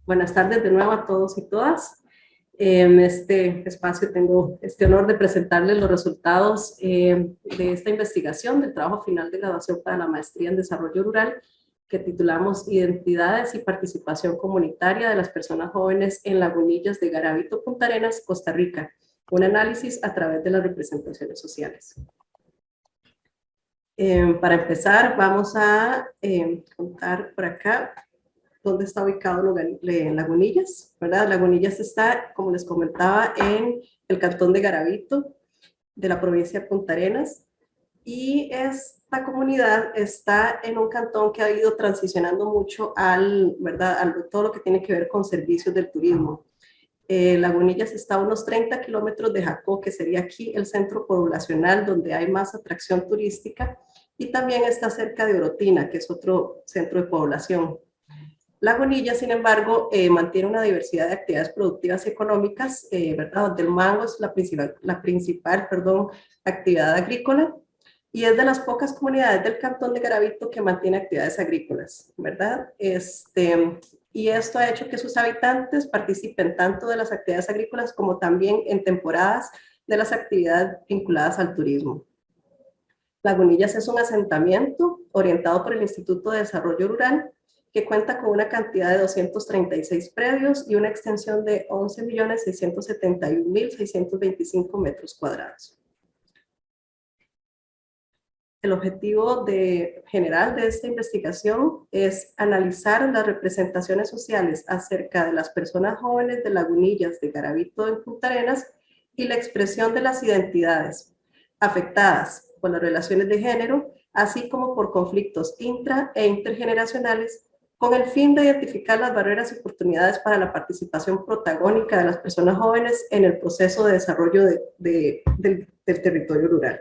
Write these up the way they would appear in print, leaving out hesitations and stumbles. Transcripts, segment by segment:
Buenas tardes de nuevo a todos y todas. En este espacio tengo este honor de presentarles los resultados de esta investigación del trabajo final de graduación para la maestría en desarrollo rural que titulamos Identidades y participación comunitaria de las personas jóvenes en Lagunillas de Garavito, Punta Arenas, Costa Rica. Un análisis a través de las representaciones sociales. Para empezar, vamos a contar por acá dónde está ubicado Lagunillas, ¿verdad? Lagunillas está, como les comentaba, en el cantón de Garavito, de la provincia de Punta Arenas, y esta comunidad está en un cantón que ha ido transicionando mucho ¿verdad? A todo lo que tiene que ver con servicios del turismo. Lagunillas está a unos 30 kilómetros de Jacó, que sería aquí el centro poblacional donde hay más atracción turística, y también está cerca de Orotina, que es otro centro de población. Lagunillas, sin embargo, mantiene una diversidad de actividades productivas y económicas, ¿verdad? Donde el mango es la principal actividad agrícola, y es de las pocas comunidades del cantón de Garavito que mantiene actividades agrícolas, ¿verdad? Y esto ha hecho que sus habitantes participen tanto de las actividades agrícolas como también en temporadas de las actividades vinculadas al turismo. Lagunillas es un asentamiento orientado por el Instituto de Desarrollo Rural que cuenta con una cantidad de 236 predios y una extensión de 11.671.625 metros cuadrados. El objetivo general de esta investigación es analizar las representaciones sociales acerca de las personas jóvenes de Lagunillas de Garavito en Punta Arenas y la expresión de las identidades afectadas por las relaciones de género, así como por conflictos intra e intergeneracionales, con el fin de identificar las barreras y oportunidades para la participación protagónica de las personas jóvenes en el proceso de desarrollo del territorio rural.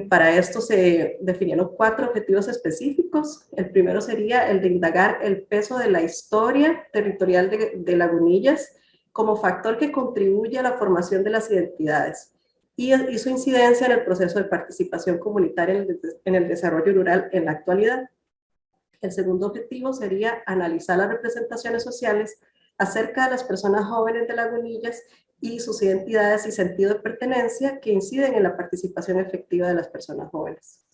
Para esto se definieron 4 objetivos específicos. El primero sería el de indagar el peso de la historia territorial de Lagunillas como factor que contribuye a la formación de las identidades y su incidencia en el proceso de participación comunitaria en el desarrollo rural en la actualidad. El segundo objetivo sería analizar las representaciones sociales acerca de las personas jóvenes de Lagunillas y sus identidades y sentido de pertenencia que inciden en la participación efectiva de las personas jóvenes.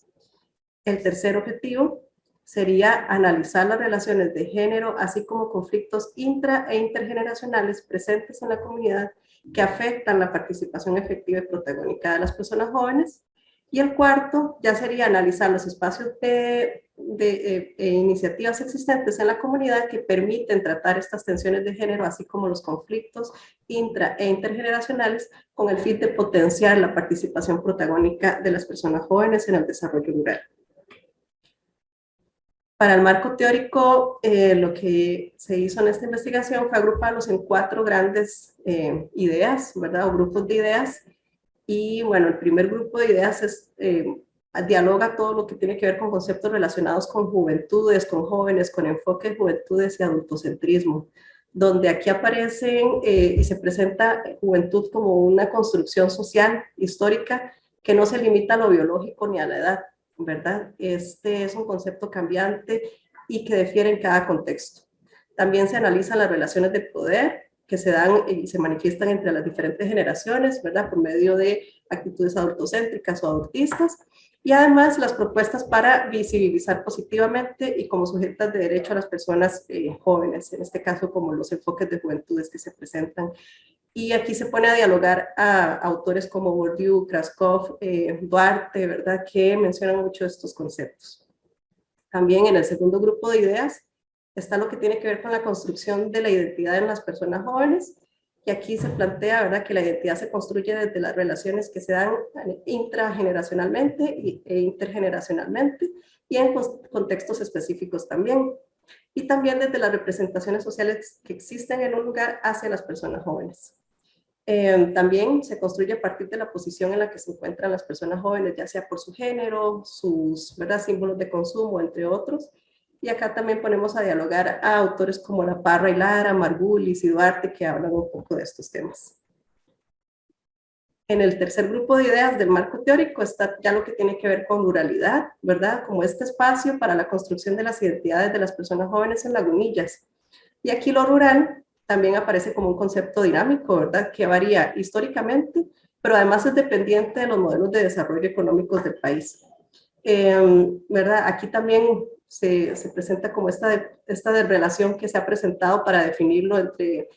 El tercer objetivo sería analizar las relaciones de género, así como conflictos intra e intergeneracionales presentes en la comunidad que afectan la participación efectiva y protagónica de las personas jóvenes. Y el cuarto ya sería analizar los espacios de iniciativas existentes en la comunidad que permiten tratar estas tensiones de género, así como los conflictos intra e intergeneracionales, con el fin de potenciar la participación protagónica de las personas jóvenes en el desarrollo rural. Para el marco teórico, lo que se hizo en esta investigación fue agruparlos en 4 grandes ideas, ¿verdad? O grupos de ideas. Y bueno, el primer grupo de ideas dialoga todo lo que tiene que ver con conceptos relacionados con juventudes, con jóvenes, con enfoque de juventudes y adultocentrismo, donde aquí aparecen y se presenta juventud como una construcción social, histórica, que no se limita a lo biológico ni a la edad, ¿verdad? Este es un concepto cambiante y que difiere en cada contexto. También se analizan las relaciones de poder que se dan y se manifiestan entre las diferentes generaciones, ¿verdad? Por medio de actitudes adultocéntricas o adultistas, y además las propuestas para visibilizar positivamente y como sujetas de derecho a las personas jóvenes, en este caso como los enfoques de juventudes que se presentan. Y aquí se pone a dialogar a autores como Bourdieu, Kraskov, Duarte, ¿verdad? Que mencionan mucho estos conceptos. También en el segundo grupo de ideas está lo que tiene que ver con la construcción de la identidad en las personas jóvenes, y aquí se plantea, ¿verdad?, que la identidad se construye desde las relaciones que se dan intrageneracionalmente e intergeneracionalmente, y en contextos específicos también, y también desde las representaciones sociales que existen en un lugar hacia las personas jóvenes. También se construye a partir de la posición en la que se encuentran las personas jóvenes, ya sea por su género, sus, ¿verdad?, símbolos de consumo, entre otros. Y acá también ponemos a dialogar a autores como La Parra y Lara, Margulis y Duarte, que hablan un poco de estos temas. En el tercer grupo de ideas del marco teórico está ya lo que tiene que ver con ruralidad, ¿verdad? Como este espacio para la construcción de las identidades de las personas jóvenes en Lagunillas. Y aquí lo rural también aparece como un concepto dinámico, ¿verdad? Que varía históricamente, pero además es dependiente de los modelos de desarrollo económicos del país. ¿Verdad? Aquí también se presenta como esta relación que se ha presentado para definirlo entre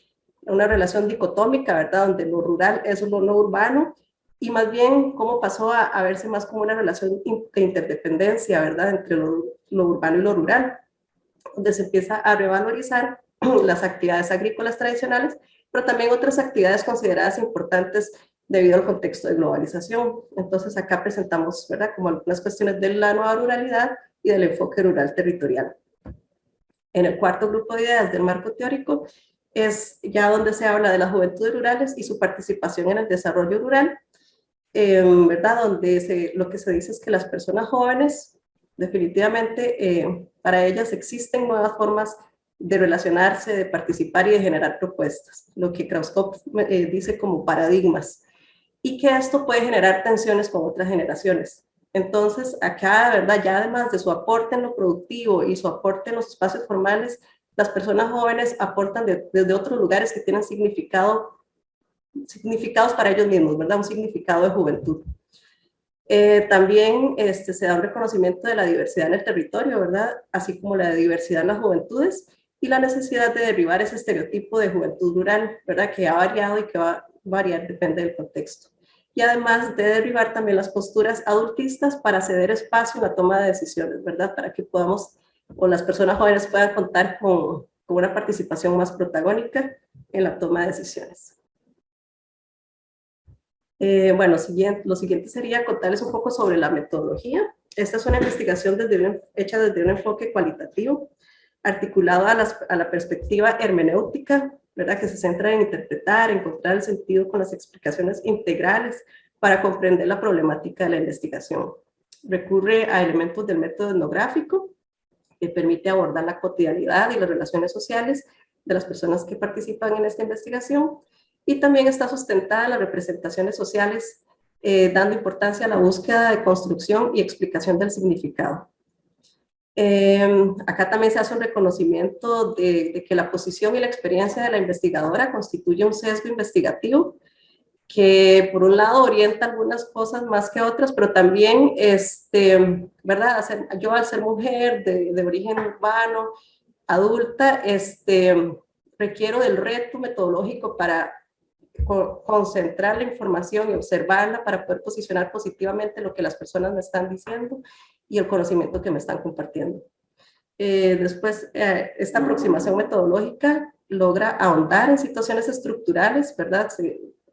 una relación dicotómica, ¿verdad? Donde lo rural es lo no urbano, y más bien cómo pasó a verse más como una relación de interdependencia, ¿verdad? Entre lo urbano y lo rural, donde se empieza a revalorizar las actividades agrícolas tradicionales, pero también otras actividades consideradas importantes debido al contexto de globalización. Entonces acá presentamos, ¿verdad?, como algunas cuestiones de la nueva ruralidad y del enfoque rural territorial. En el cuarto grupo de ideas del marco teórico es ya donde se habla de las juventudes rurales y su participación en el desarrollo rural, ¿verdad? Donde lo que se dice es que las personas jóvenes, definitivamente, para ellas existen nuevas formas de relacionarse, de participar y de generar propuestas, lo que Krauskopf dice como paradigmas, y que esto puede generar tensiones con otras generaciones. Entonces, acá, ¿verdad? Ya además de su aporte en lo productivo y su aporte en los espacios formales, las personas jóvenes aportan desde otros lugares que tienen significados para ellos mismos, ¿verdad? Un significado de juventud. También se da un reconocimiento de la diversidad en el territorio, ¿verdad? Así como la diversidad en las juventudes y la necesidad de derribar ese estereotipo de juventud rural, ¿verdad? Que ha variado y que va a variar, depende del contexto. Y además de derribar también las posturas adultistas para ceder espacio en la toma de decisiones, ¿verdad? Para que podamos, o las personas jóvenes puedan contar con una participación más protagónica en la toma de decisiones. Bueno, lo siguiente sería contarles un poco sobre la metodología. Esta es una investigación hecha desde un enfoque cualitativo, articulado a la perspectiva hermenéutica, ¿verdad? Que se centra en interpretar, encontrar el sentido con las explicaciones integrales para comprender la problemática de la investigación. Recurre a elementos del método etnográfico, que permite abordar la cotidianidad y las relaciones sociales de las personas que participan en esta investigación, y también está sustentada en las representaciones sociales, dando importancia a la búsqueda de construcción y explicación del significado. Acá también se hace un reconocimiento de que la posición y la experiencia de la investigadora constituye un sesgo investigativo que por un lado orienta algunas cosas más que otras, pero también, ¿verdad? Yo al ser mujer de origen urbano, adulta, requiero del reto metodológico para concentrar la información y observarla para poder posicionar positivamente lo que las personas me están diciendo y el conocimiento que me están compartiendo. Después, esta aproximación metodológica logra ahondar en situaciones estructurales, ¿verdad?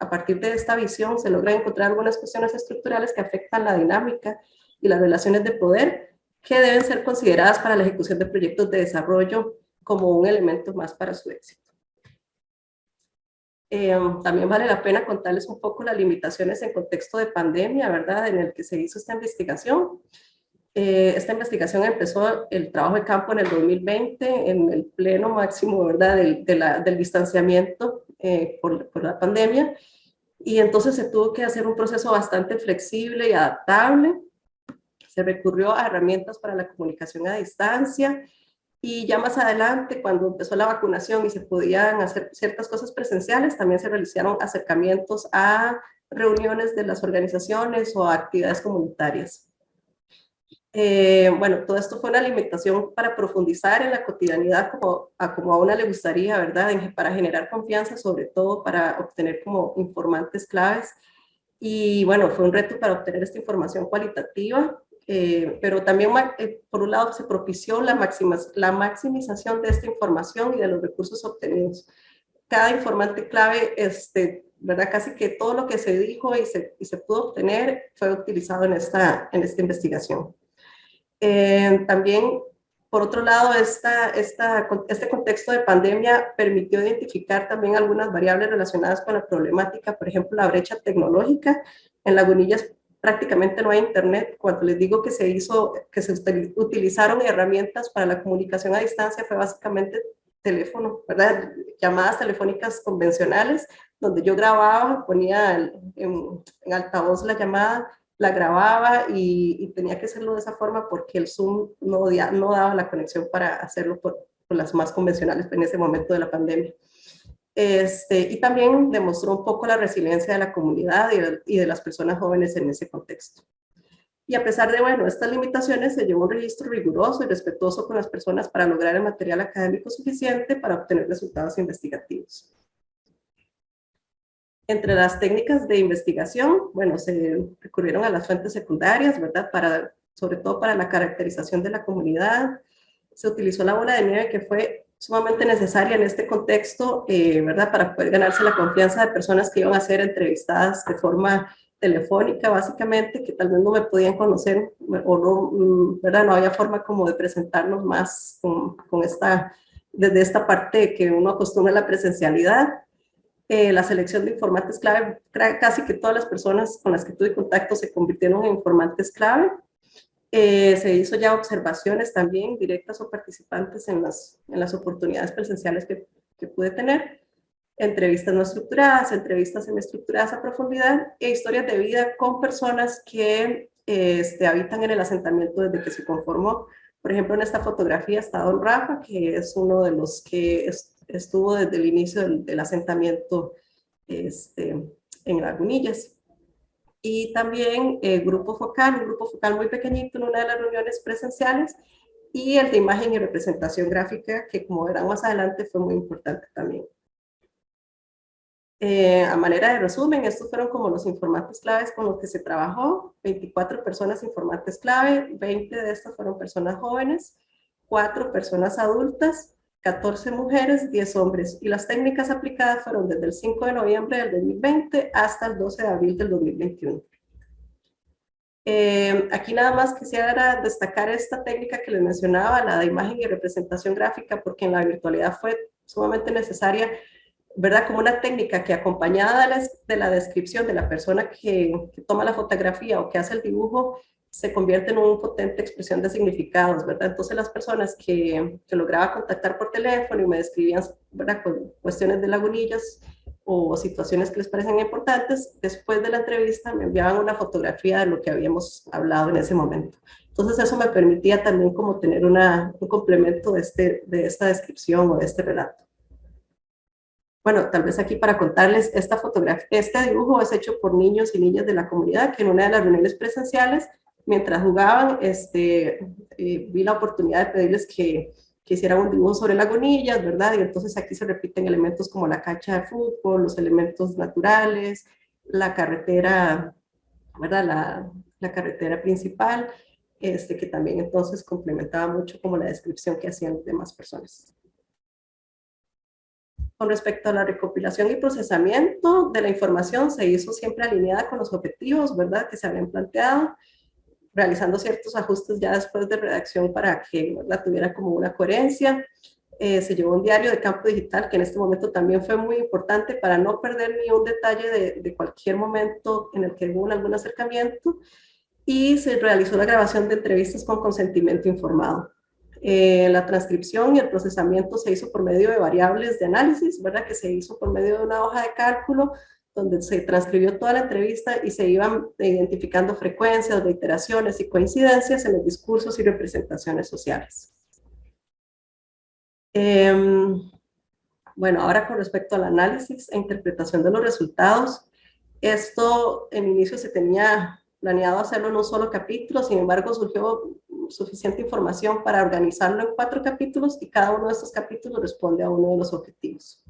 A partir de esta visión se logra encontrar algunas cuestiones estructurales que afectan la dinámica y las relaciones de poder que deben ser consideradas para la ejecución de proyectos de desarrollo como un elemento más para su éxito. También vale la pena contarles un poco las limitaciones en contexto de pandemia, ¿verdad? En el que se hizo esta investigación. Esta investigación empezó el trabajo de campo en el 2020, en el pleno máximo, ¿verdad?, del distanciamiento por la pandemia, y entonces se tuvo que hacer un proceso bastante flexible y adaptable. Se recurrió a herramientas para la comunicación a distancia, y ya más adelante, cuando empezó la vacunación y se podían hacer ciertas cosas presenciales, también se realizaron acercamientos a reuniones de las organizaciones o a actividades comunitarias. Bueno, todo esto fue una limitación para profundizar en la cotidianidad como a una le gustaría, ¿verdad? Para generar confianza, sobre todo para obtener como informantes claves. Y bueno, fue un reto para obtener esta información cualitativa, pero también por un lado se propició la maximización de esta información y de los recursos obtenidos. Cada informante clave, ¿verdad? Casi que todo lo que se dijo y se pudo obtener fue utilizado en esta investigación. También, por otro lado, este contexto de pandemia permitió identificar también algunas variables relacionadas con la problemática, por ejemplo, la brecha tecnológica. En Lagunillas prácticamente no hay internet. Cuando les digo que se utilizaron herramientas para la comunicación a distancia, fue básicamente teléfono, ¿verdad? Llamadas telefónicas convencionales, donde yo grababa, ponía en altavoz la llamada, la grababa y tenía que hacerlo de esa forma porque el Zoom no daba la conexión para hacerlo por las más convencionales en ese momento de la pandemia. Y también demostró un poco la resiliencia de la comunidad y de las personas jóvenes en ese contexto. Y a pesar de, bueno, estas limitaciones, se llevó un registro riguroso y respetuoso con las personas para lograr el material académico suficiente para obtener resultados investigativos. Entre las técnicas de investigación, bueno, se recurrieron a las fuentes secundarias, ¿verdad? Sobre todo para la caracterización de la comunidad. Se utilizó la bola de nieve, que fue sumamente necesaria en este contexto, ¿verdad? Para poder ganarse la confianza de personas que iban a ser entrevistadas de forma telefónica, básicamente, que tal vez no me podían conocer o no, ¿verdad? No había forma como de presentarnos más desde esta parte que uno acostumbra a la presencialidad. La selección de informantes clave, casi que todas las personas con las que tuve contacto se convirtieron en informantes clave. Se hizo ya observaciones también directas o participantes en las oportunidades presenciales que pude tener, entrevistas no estructuradas, entrevistas semiestructuradas a profundidad e historias de vida con personas que habitan en el asentamiento desde que se conformó. Por ejemplo, en esta fotografía está don Rafa, que es uno de los que estuvo desde el inicio del asentamiento en Lagunillas. Y también un grupo focal muy pequeñito en una de las reuniones presenciales, y el de imagen y representación gráfica, que como verán más adelante fue muy importante también. A manera de resumen, estos fueron como los informantes claves con los que se trabajó: 24 personas informantes clave, 20 de estas fueron personas jóvenes, 4 personas adultas, 14 mujeres, 10 hombres, y las técnicas aplicadas fueron desde el 5 de noviembre del 2020 hasta el 12 de abril del 2021. Aquí nada más quisiera destacar esta técnica que les mencionaba, la de imagen y representación gráfica, porque en la virtualidad fue sumamente necesaria, ¿verdad? Como una técnica que, acompañada de la descripción de la persona que toma la fotografía o que hace el dibujo, se convierte en una potente expresión de significados, ¿verdad? Entonces las personas que lograba contactar por teléfono y me describían, ¿verdad?, con cuestiones de lagunillas o situaciones que les parecen importantes, después de la entrevista me enviaban una fotografía de lo que habíamos hablado en ese momento. Entonces eso me permitía también como tener un complemento de esta descripción o de este relato. Bueno, tal vez aquí para contarles, esta fotografía, este dibujo es hecho por niños y niñas de la comunidad que en una de las reuniones presenciales, mientras jugaban, vi la oportunidad de pedirles que hicieran un dibujo sobre lagunillas, ¿verdad? Y entonces aquí se repiten elementos como la cancha de fútbol, los elementos naturales, la carretera, ¿verdad? La carretera principal, que también entonces complementaba mucho como la descripción que hacían las demás personas. Con respecto a la recopilación y procesamiento de la información, se hizo siempre alineada con los objetivos, ¿verdad?, que se habían planteado, realizando ciertos ajustes ya después de redacción para que, ¿verdad?, tuviera como una coherencia. Se llevó un diario de campo digital, que en este momento también fue muy importante para no perder ni un detalle de cualquier momento en el que hubo algún acercamiento, y se realizó la grabación de entrevistas con consentimiento informado. La transcripción y el procesamiento se hizo por medio de variables de análisis, ¿verdad?, que se hizo por medio de una hoja de cálculo donde se transcribió toda la entrevista y se iban identificando frecuencias, reiteraciones y coincidencias en los discursos y representaciones sociales. Bueno, ahora con respecto al análisis e interpretación de los resultados, esto en inicio se tenía planeado hacerlo en un solo capítulo, sin embargo surgió suficiente información para organizarlo en 4 capítulos, y cada uno de estos capítulos responde a uno de los objetivos.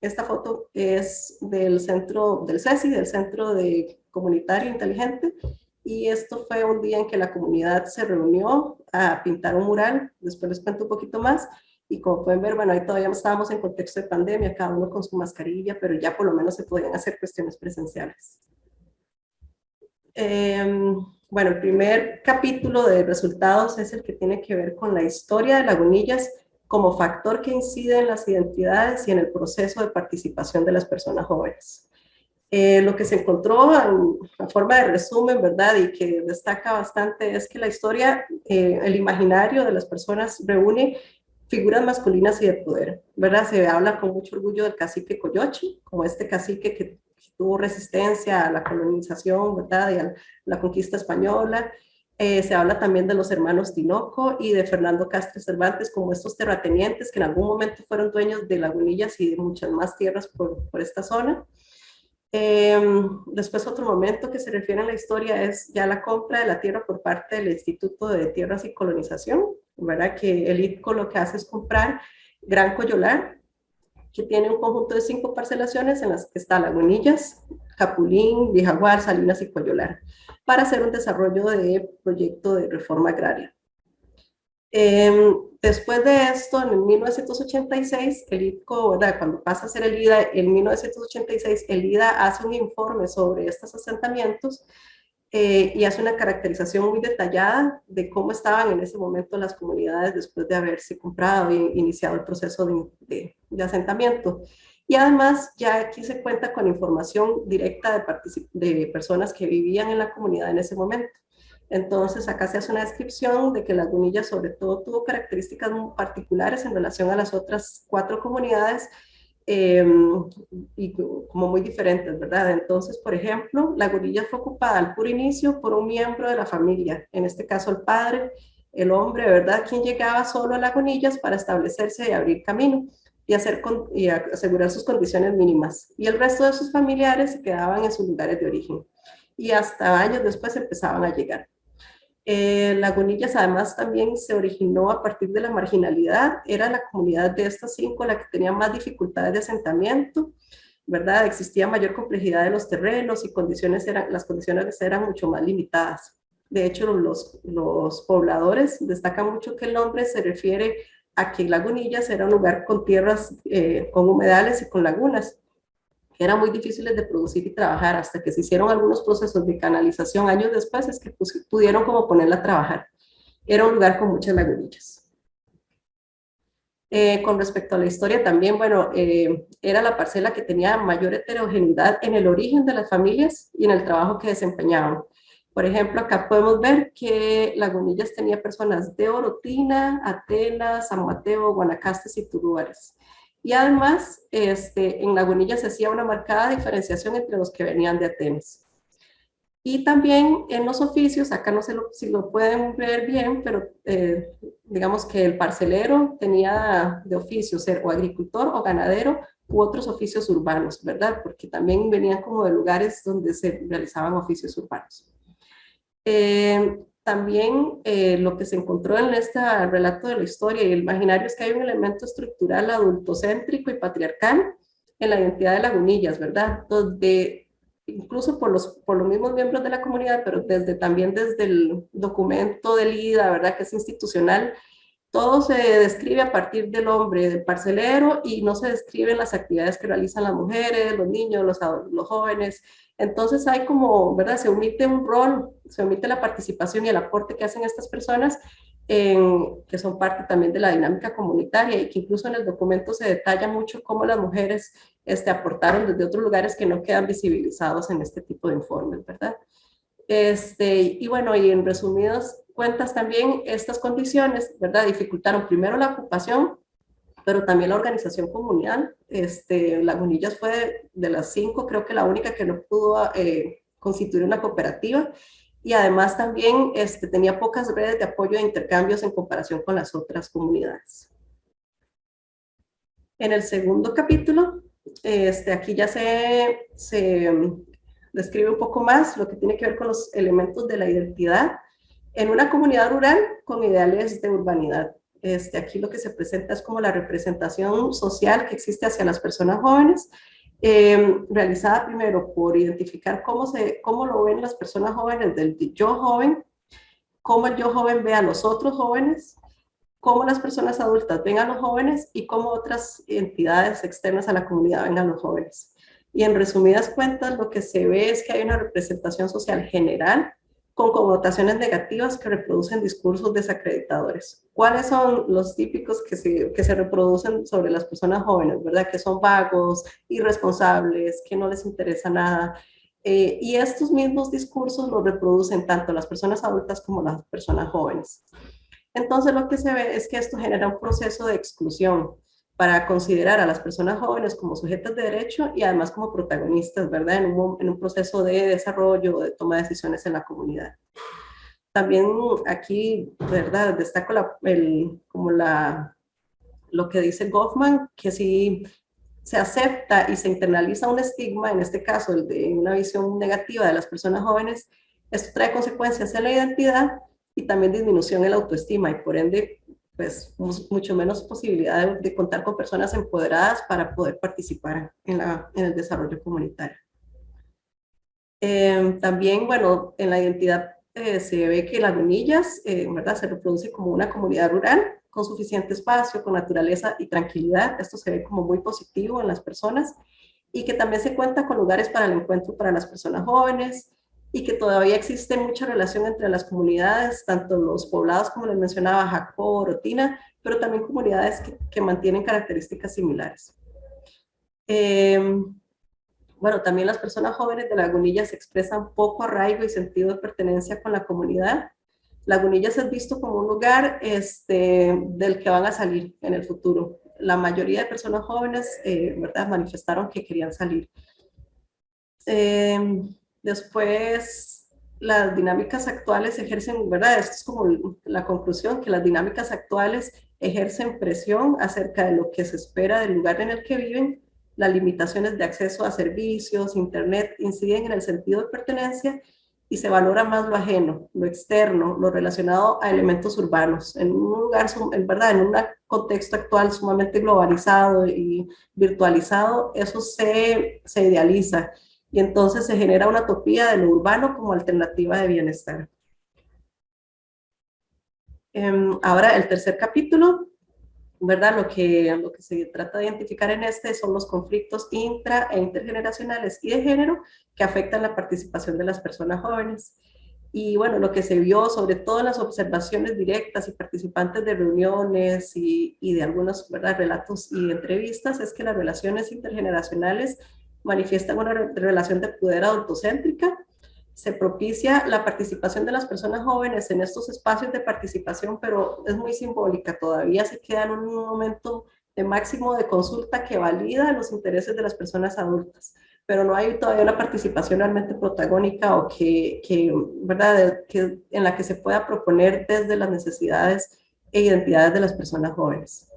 Esta foto es del centro del CESI, del Centro de Comunitario Inteligente, y esto fue un día en que la comunidad se reunió a pintar un mural. Después les cuento un poquito más, y como pueden ver, bueno, ahí todavía estábamos en contexto de pandemia, cada uno con su mascarilla, pero ya por lo menos se podían hacer cuestiones presenciales. Bueno, el primer capítulo de resultados es el que tiene que ver con la historia de Lagunillas como factor que incide en las identidades y en el proceso de participación de las personas jóvenes. Lo que se encontró en forma de resumen, ¿verdad?, y que destaca bastante, es que la historia, el imaginario de las personas reúne figuras masculinas y de poder, ¿verdad? Se habla con mucho orgullo del cacique Coyochi, como este cacique que tuvo resistencia a la colonización, ¿verdad? Y a la conquista española. Se habla también de los hermanos Tinoco y de Fernando Castro Cervantes como estos terratenientes que en algún momento fueron dueños de Lagunillas y de muchas más tierras por esta zona. Después otro momento que se refiere a la historia es ya la compra de la tierra por parte del Instituto de Tierras y Colonización, ¿verdad? Que el ITCO lo que hace es comprar Gran Coyolar, que tiene un conjunto de 5 parcelaciones en las que está Lagunillas, Capulín, Vijaguar, Salinas y Coyolar, para hacer un desarrollo de proyecto de reforma agraria. Después de esto, en 1986, el ITCO, ¿verdad? Cuando pasa a ser el IDA, en 1986, el IDA hace un informe sobre estos asentamientos y hace una caracterización muy detallada de cómo estaban en ese momento las comunidades después de haberse comprado e iniciado el proceso de asentamiento. Y además, ya aquí se cuenta con información directa de personas que vivían en la comunidad en ese momento. Entonces, acá se hace una descripción de que Lagunilla sobre todo tuvo características muy particulares en relación a las otras 4 comunidades eh, y como muy diferentes, ¿verdad? Entonces, por ejemplo, Lagunilla fue ocupada al puro inicio por un miembro de la familia, en este caso el padre, el hombre, ¿verdad? Quien llegaba solo a Lagunillas para establecerse y abrir camino y asegurar sus condiciones mínimas. Y el resto de sus familiares se quedaban en sus lugares de origen. Y hasta años después empezaban a llegar. Lagunillas además también se originó a partir de la marginalidad, era la comunidad de estas 5 la que tenía más dificultades de asentamiento, ¿verdad? Existía mayor complejidad de los terrenos y las condiciones eran mucho más limitadas. De hecho, los pobladores destacan mucho que el nombre se refiere a que Lagunillas era un lugar con tierras, con humedales y con lagunas, que eran muy difíciles de producir y trabajar, hasta que se hicieron algunos procesos de canalización años después, es que pudieron como ponerla a trabajar. Era un lugar con muchas lagunillas. Con respecto a la historia también, bueno, era la parcela que tenía mayor heterogeneidad en el origen de las familias y en el trabajo que desempeñaban. Por ejemplo, acá podemos ver que Lagunillas tenía personas de Orotina, Atela, San Mateo, Guanacaste y Turúbares. Y además, en Lagunillas se hacía una marcada diferenciación entre los que venían de Atenas. Y también en los oficios, acá no sé si lo pueden ver bien, pero digamos que el parcelero tenía de oficio ser o agricultor o ganadero u otros oficios urbanos, ¿verdad? Porque también venían como de lugares donde se realizaban oficios urbanos. También lo que se encontró en este relato de la historia y el imaginario es que hay un elemento estructural adultocéntrico y patriarcal en la identidad de Lagunillas, ¿verdad? Donde incluso por los mismos miembros de la comunidad, pero también desde el documento del IDA, ¿verdad? Que es institucional, todo se describe a partir del hombre, del parcelero, y no se describen las actividades que realizan las mujeres, los niños, los jóvenes. Entonces hay como, ¿verdad? Se omite un rol, se omite la participación y el aporte que hacen estas personas, que son parte también de la dinámica comunitaria y que incluso en el documento se detalla mucho cómo las mujeres aportaron desde otros lugares que no quedan visibilizados en este tipo de informes, ¿verdad? Y bueno, y en resumidas cuentas también estas condiciones, ¿verdad? Dificultaron primero la ocupación, pero también la organización comunal. Lagunillas fue de las 5, creo que la única que no pudo constituir una cooperativa y además también tenía pocas redes de apoyo e intercambios en comparación con las otras comunidades. En el segundo capítulo, aquí ya se describe un poco más lo que tiene que ver con los elementos de la identidad en una comunidad rural con ideales de urbanidad. Aquí lo que se presenta es como la representación social que existe hacia las personas jóvenes, realizada primero por identificar cómo lo ven las personas jóvenes del yo joven, cómo el yo joven ve a los otros jóvenes, cómo las personas adultas ven a los jóvenes y cómo otras entidades externas a la comunidad ven a los jóvenes. Y en resumidas cuentas, lo que se ve es que hay una representación social general con connotaciones negativas que reproducen discursos desacreditadores. ¿Cuáles son los típicos que se reproducen sobre las personas jóvenes, verdad? Que son vagos, irresponsables, que no les interesa nada. Y estos mismos discursos los reproducen tanto las personas adultas como las personas jóvenes. Entonces lo que se ve es que esto genera un proceso de exclusión para considerar a las personas jóvenes como sujetas de derecho y además como protagonistas, ¿verdad? En un proceso de desarrollo, de toma de decisiones en la comunidad. También aquí, ¿verdad? Destaco lo que dice Goffman, que si se acepta y se internaliza un estigma, en este caso el de una visión negativa de las personas jóvenes, esto trae consecuencias en la identidad y también disminución en la autoestima y por ende, pues mucho menos posibilidad de contar con personas empoderadas para poder participar en el desarrollo comunitario. También, bueno, en la identidad se ve que las Lagunillas, ¿verdad? Se reproduce como una comunidad rural con suficiente espacio, con naturaleza y tranquilidad. Esto se ve como muy positivo en las personas y que también se cuenta con lugares para el encuentro para las personas jóvenes y que todavía existe mucha relación entre las comunidades, tanto los poblados, como les mencionaba, Jacó, Rotina, pero también comunidades que mantienen características similares. Bueno, también las personas jóvenes de Lagunillas expresan poco arraigo y sentido de pertenencia con la comunidad. Lagunillas es visto como un lugar del que van a salir en el futuro. La mayoría de personas jóvenes, ¿verdad?, manifestaron que querían salir. Después, las dinámicas actuales ejercen, ¿verdad? Esto es como la conclusión, que las dinámicas actuales ejercen presión acerca de lo que se espera del lugar en el que viven. Las limitaciones de acceso a servicios, internet, inciden en el sentido de pertenencia y se valora más lo ajeno, lo externo, lo relacionado a elementos urbanos. En un lugar, en verdad, en un contexto actual sumamente globalizado y virtualizado, eso se idealiza y entonces se genera una utopía de lo urbano como alternativa de bienestar. Ahora, el tercer capítulo, ¿verdad? Lo que se trata de identificar en este son los conflictos intra e intergeneracionales y de género que afectan la participación de las personas jóvenes. Y bueno, lo que se vio, sobre todo en las observaciones directas y participantes de reuniones y de algunos, ¿verdad?, relatos y entrevistas, es que las relaciones intergeneracionales manifiestan una relación de poder adultocéntrica. Se propicia la participación de las personas jóvenes en estos espacios de participación, pero es muy simbólica, todavía se queda en un momento de máximo de consulta que valida los intereses de las personas adultas, pero no hay todavía una participación realmente protagónica o ¿verdad?, en la que se pueda proponer desde las necesidades e identidades de las personas jóvenes.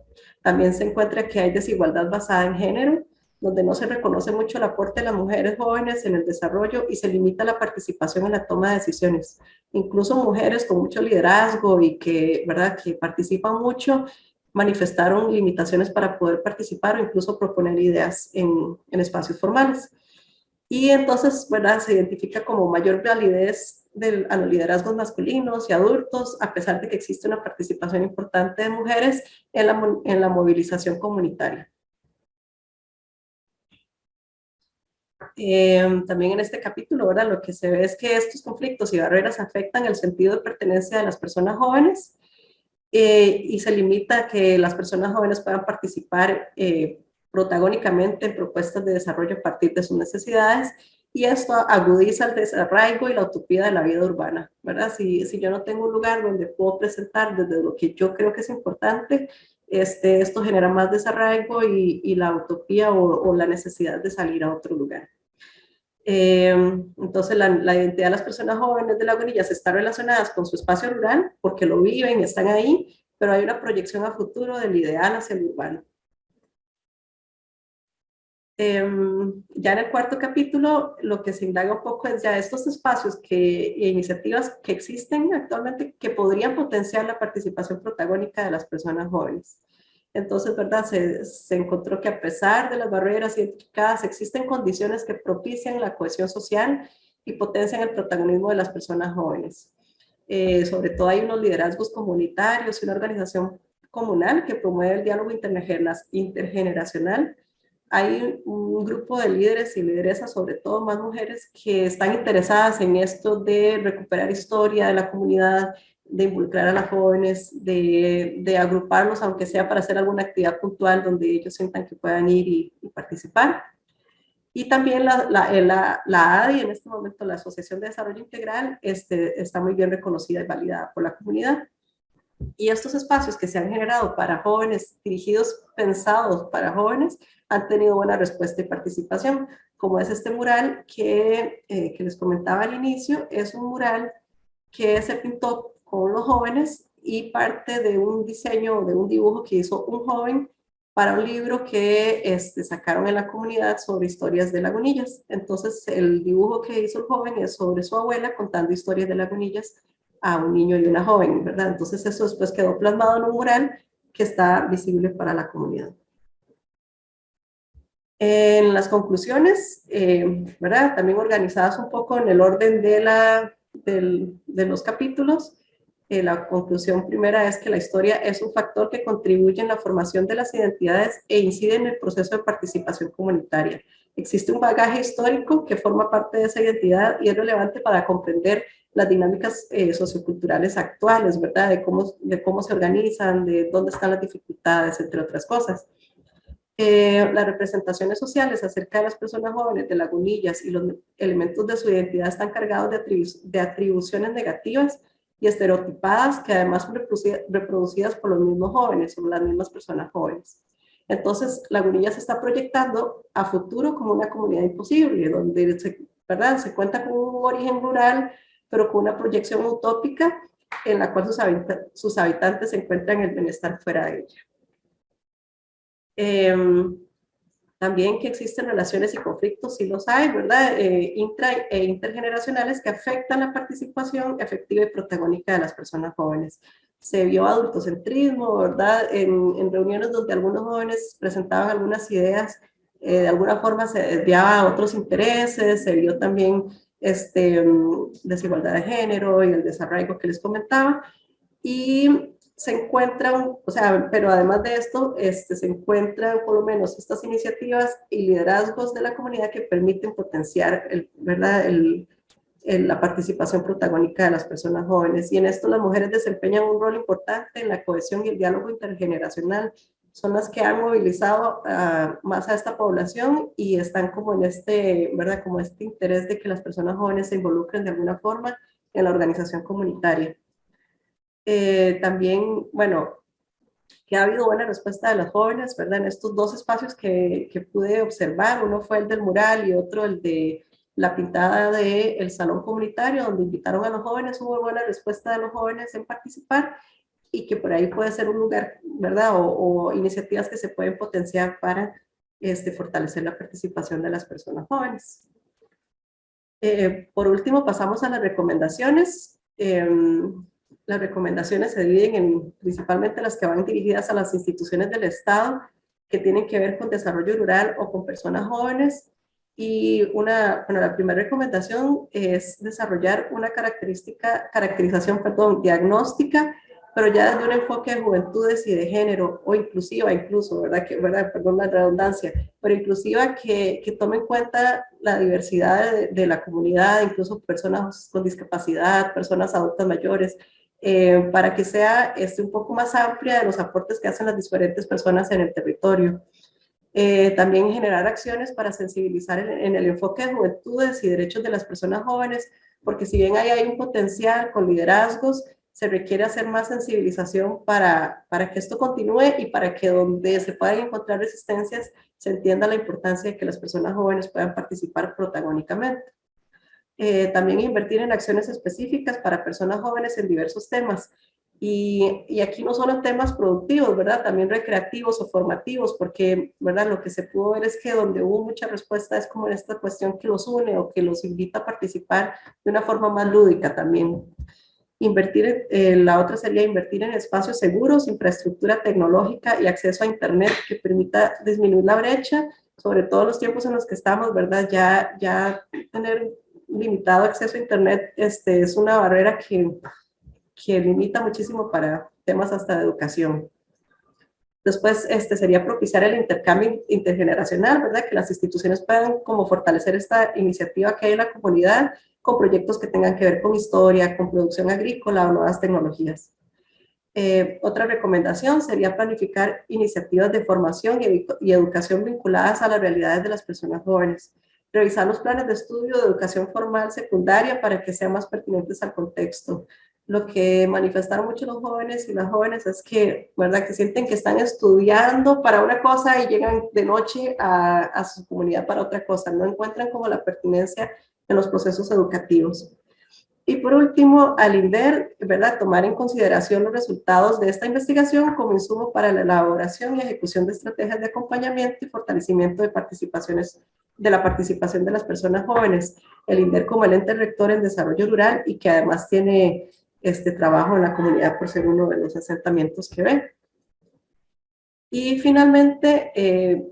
También se encuentra que hay desigualdad basada en género, donde no se reconoce mucho el aporte de las mujeres jóvenes en el desarrollo y se limita la participación en la toma de decisiones. Incluso mujeres con mucho liderazgo y que, ¿verdad?, que participan mucho, manifestaron limitaciones para poder participar o incluso proponer ideas en espacios formales. Y entonces, ¿verdad?, se identifica como mayor validez a los liderazgos masculinos y adultos, a pesar de que existe una participación importante de mujeres en la movilización comunitaria. También en este capítulo, ¿verdad?, lo que se ve es que estos conflictos y barreras afectan el sentido de pertenencia de las personas jóvenes y se limita a que las personas jóvenes puedan participar protagónicamente en propuestas de desarrollo a partir de sus necesidades y esto agudiza el desarraigo y la utopía de la vida urbana, ¿verdad? Si yo no tengo un lugar donde puedo presentar desde lo que yo creo que es importante, esto genera más desarraigo y la utopía o la necesidad de salir a otro lugar. Entonces la identidad de las personas jóvenes de Lagunillas está relacionada con su espacio rural porque lo viven, están ahí, pero hay una proyección a futuro del ideal hacia el urbano. Ya en el cuarto capítulo lo que se indaga un poco es ya estos espacios e iniciativas que existen actualmente que podrían potenciar la participación protagónica de las personas jóvenes. Entonces, ¿verdad? Se encontró que a pesar de las barreras identificadas, existen condiciones que propician la cohesión social y potencian el protagonismo de las personas jóvenes. Sobre todo hay unos liderazgos comunitarios y una organización comunal que promueve el diálogo intergeneracional. Hay un grupo de líderes y lideresas, sobre todo más mujeres, que están interesadas en esto de recuperar historia de la comunidad, de involucrar a las jóvenes, de agruparlos, aunque sea para hacer alguna actividad puntual donde ellos sientan que puedan ir y participar. Y también la ADI, en este momento la Asociación de Desarrollo Integral, está muy bien reconocida y validada por la comunidad. Y estos espacios que se han generado para jóvenes, dirigidos, pensados para jóvenes, han tenido buena respuesta y participación, como es este mural que les comentaba al inicio. Es un mural que se pintó con los jóvenes y parte de un diseño, de un dibujo que hizo un joven para un libro que sacaron en la comunidad sobre historias de lagunillas. Entonces, el dibujo que hizo el joven es sobre su abuela contando historias de lagunillas a un niño y una joven, ¿verdad? Entonces, eso después quedó plasmado en un mural que está visible para la comunidad. En las conclusiones, ¿verdad? También organizadas un poco en el orden de los capítulos. La conclusión primera es que la historia es un factor que contribuye en la formación de las identidades e incide en el proceso de participación comunitaria. Existe un bagaje histórico que forma parte de esa identidad y es relevante para comprender las dinámicas socioculturales actuales, ¿verdad? De cómo se organizan, de dónde están las dificultades, entre otras cosas. Las representaciones sociales acerca de las personas jóvenes de Lagunillas y los elementos de su identidad están cargados de atribuciones negativas y estereotipadas que además son reproducidas por los mismos jóvenes o las mismas personas jóvenes. Entonces, Lagunillas se está proyectando a futuro como una comunidad imposible, donde ¿verdad? Se cuenta con un origen rural, pero con una proyección utópica en la cual sus habitantes se encuentran el bienestar fuera de ella. También que existen relaciones y conflictos, sí los hay, ¿verdad? Intra e intergeneracionales que afectan la participación efectiva y protagónica de las personas jóvenes. Se vio adultocentrismo, ¿verdad? En reuniones donde algunos jóvenes presentaban algunas ideas, de alguna forma se desviaba a otros intereses. Se vio también desigualdad de género y el desarraigo que les comentaba. Y se encuentran, o sea, pero además de esto, se encuentran por lo menos estas iniciativas y liderazgos de la comunidad que permiten potenciar, ¿verdad? La participación protagónica de las personas jóvenes. Y en esto las mujeres desempeñan un rol importante en la cohesión y el diálogo intergeneracional. Son las que han movilizado más a esta población y están como en ¿verdad? Como este interés de que las personas jóvenes se involucren de alguna forma en la organización comunitaria. También, bueno, que ha habido buena respuesta de los jóvenes, ¿verdad? En estos dos espacios que pude observar, uno fue el del mural y otro el de la pintada del salón comunitario, donde invitaron a los jóvenes. Hubo buena respuesta de los jóvenes en participar y que por ahí puede ser un lugar, ¿verdad? O iniciativas que se pueden potenciar para fortalecer la participación de las personas jóvenes. Por último, pasamos a las recomendaciones. Las recomendaciones se dividen principalmente las que van dirigidas a las instituciones del Estado, que tienen que ver con desarrollo rural o con personas jóvenes. Y la primera recomendación es desarrollar una caracterización diagnóstica, pero ya desde un enfoque de juventudes y de género, o inclusiva incluso, ¿verdad? Perdón la redundancia, pero inclusiva que tome en cuenta la diversidad de la comunidad, incluso personas con discapacidad, personas adultas mayores, para que sea un poco más amplia de los aportes que hacen las diferentes personas en el territorio. También generar acciones para sensibilizar en el enfoque de juventudes y derechos de las personas jóvenes, porque si bien ahí hay un potencial con liderazgos, se requiere hacer más sensibilización para que esto continúe y para que donde se puedan encontrar resistencias se entienda la importancia de que las personas jóvenes puedan participar protagónicamente. También invertir en acciones específicas para personas jóvenes en diversos temas. Y aquí no solo temas productivos, ¿verdad? También recreativos o formativos, porque, ¿verdad? Lo que se pudo ver es que donde hubo mucha respuesta es como en esta cuestión que los une o que los invita a participar de una forma más lúdica también. La otra sería invertir en espacios seguros, infraestructura tecnológica y acceso a Internet que permita disminuir la brecha, sobre todo en los tiempos en los que estamos, ¿verdad? Ya tener limitado acceso a Internet es una barrera que limita muchísimo para temas hasta de educación. Después sería propiciar el intercambio intergeneracional, ¿verdad? Que las instituciones puedan como fortalecer esta iniciativa que hay en la comunidad con proyectos que tengan que ver con historia, con producción agrícola o nuevas tecnologías. Otra recomendación sería planificar iniciativas de formación y educación vinculadas a las realidades de las personas jóvenes. Revisar los planes de estudio de educación formal secundaria para que sean más pertinentes al contexto. lo que manifestaron mucho los jóvenes y las jóvenes es que, ¿verdad? Que sienten que están estudiando para una cosa y llegan de noche a su comunidad para otra cosa, no encuentran como la pertinencia en los procesos educativos. Y por último, al INDER, ¿verdad? Tomar en consideración los resultados de esta investigación como insumo para la elaboración y ejecución de estrategias de acompañamiento y fortalecimiento de la participación de las personas jóvenes. El INDER como el ente rector en desarrollo rural y que además tiene este trabajo en la comunidad por ser uno de los asentamientos que ve. Y finalmente,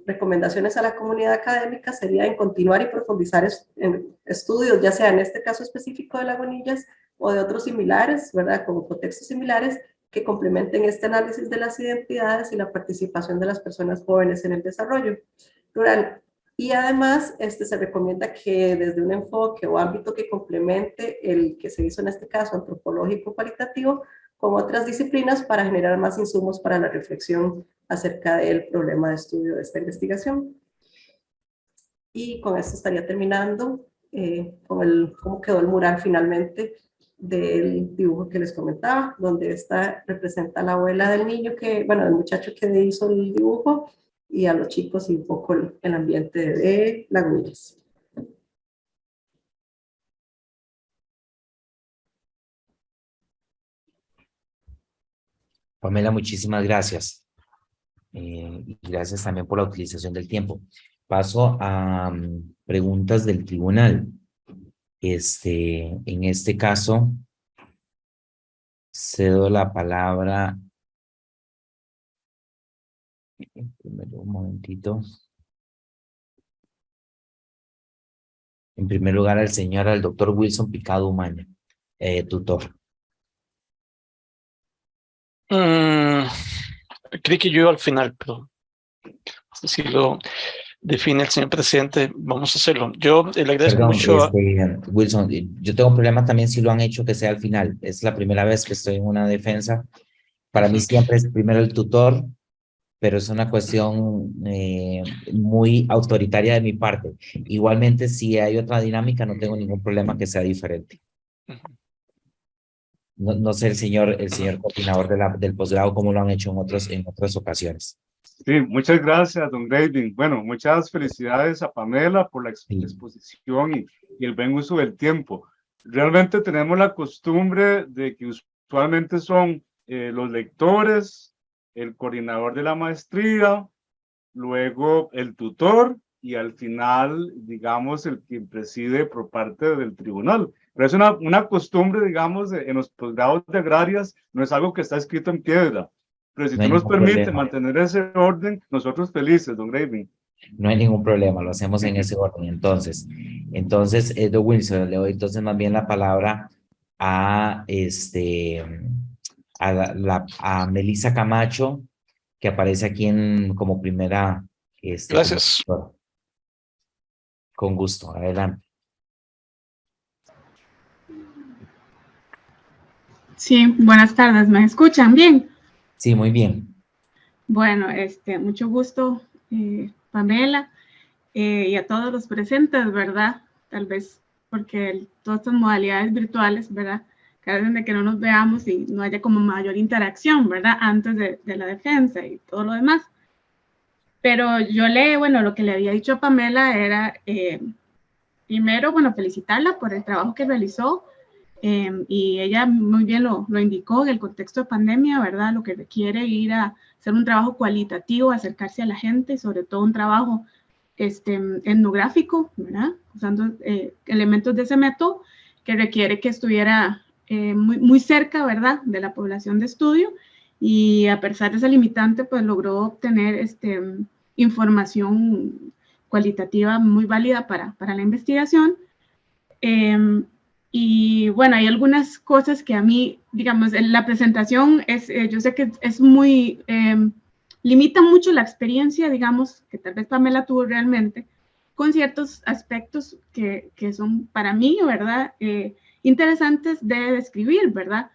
recomendaciones a la comunidad académica sería en continuar y profundizar en estudios, ya sea en este caso específico de Lagunillas o de otros similares, ¿verdad? Como contextos similares que complementen este análisis de las identidades y la participación de las personas jóvenes en el desarrollo rural. Y además, se recomienda que desde un enfoque o ámbito que complemente el que se hizo en este caso antropológico cualitativo con otras disciplinas para generar más insumos para la reflexión acerca del problema de estudio de esta investigación. Y con esto estaría terminando con cómo quedó el mural finalmente del dibujo que les comentaba, donde representa a la abuela del niño del muchacho que hizo el dibujo y a los chicos y un poco el ambiente de Lagunillas. Pamela, muchísimas gracias. Y gracias también por la utilización del tiempo. Paso a preguntas del tribunal. En este caso, cedo la palabra. Primero, un momentito. En primer lugar, al doctor Wilson Picado Umaña, tutor. Creí que yo iba al final, pero si lo define el señor presidente, vamos a hacerlo. Yo le agradezco mucho. Wilson, yo tengo un problema también si lo han hecho que sea al final. Es la primera vez que estoy en una defensa. Para mí siempre es primero el tutor, pero es una cuestión muy autoritaria de mi parte. Igualmente, si hay otra dinámica, no tengo ningún problema que sea diferente. No sé el señor coordinador del posgrado cómo lo han hecho en otras ocasiones. Sí, muchas gracias, don Grading. Bueno, muchas felicidades a Pamela por la exposición y el buen uso del tiempo. Realmente tenemos la costumbre de que usualmente son los lectores, el coordinador de la maestría, luego el tutor y al final, digamos, el que preside por parte del tribunal. Pero es una costumbre, digamos, en los posgrados de agrarias, no es algo que está escrito en piedra. Pero si tú nos permites mantener ese orden, nosotros felices, don Grading. No hay ningún problema, lo hacemos en ese orden. Entonces, don Wilson, le doy entonces más bien la palabra a Melissa Camacho, que aparece aquí como primera. Gracias. Con gusto, adelante. Sí, buenas tardes, ¿me escuchan bien? Sí, muy bien. Bueno, mucho gusto, Pamela, y a todos los presentes, ¿verdad? Tal vez porque todas estas modalidades virtuales, ¿verdad? Cada vez de que no nos veamos y no haya como mayor interacción, ¿verdad? Antes de la defensa y todo lo demás. Pero yo lo que le había dicho a Pamela era, primero, felicitarla por el trabajo que realizó, y ella muy bien lo indicó en el contexto de pandemia, ¿verdad? Lo que requiere ir a hacer un trabajo cualitativo, acercarse a la gente, y sobre todo un trabajo etnográfico, ¿verdad? Usando elementos de ese método que requiere que estuviera muy, muy cerca, ¿verdad? De la población de estudio, y a pesar de esa limitante, pues logró obtener información cualitativa muy válida para la investigación. Y bueno, hay algunas cosas que a mí, digamos, en la presentación yo sé que es muy, limita mucho la experiencia, digamos, que tal vez Pamela tuvo realmente, con ciertos aspectos que son para mí, ¿verdad? Interesantes de describir, ¿verdad?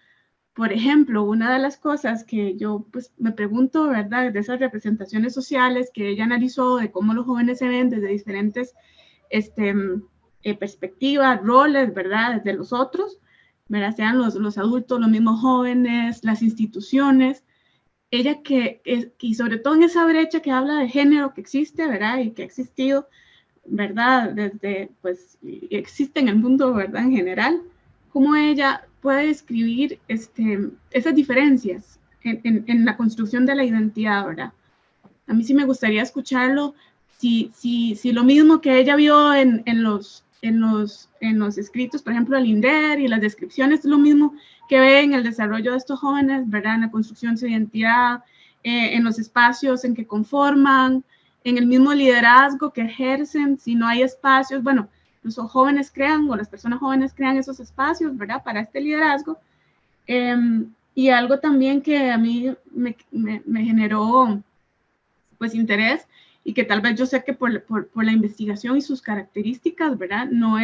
Por ejemplo, una de las cosas que yo pues me pregunto, ¿verdad? De esas representaciones sociales que ella analizó, de cómo los jóvenes se ven desde diferentes perspectivas, roles, ¿verdad? Desde los otros. ¿verdad? Sean los adultos, los mismos jóvenes, las instituciones. Ella y sobre todo en esa brecha que habla de género que existe, ¿verdad? Y que ha existido, ¿verdad? Desde, pues, existe en el mundo, ¿verdad? En general, cómo ella puede describir esas diferencias en la construcción de la identidad, ¿verdad? A mí sí me gustaría escucharlo, si lo mismo que ella vio en los escritos, por ejemplo, del INDER y las descripciones, es lo mismo que ve en el desarrollo de estos jóvenes, ¿verdad? En la construcción de su identidad, en los espacios en que conforman, en el mismo liderazgo que ejercen, si no hay espacios, bueno, los jóvenes crean, o las personas jóvenes crean esos espacios, ¿verdad? Para este liderazgo. Y algo también que a mí me generó, pues, interés, y que tal vez yo sé que por la investigación y sus características, ¿verdad? No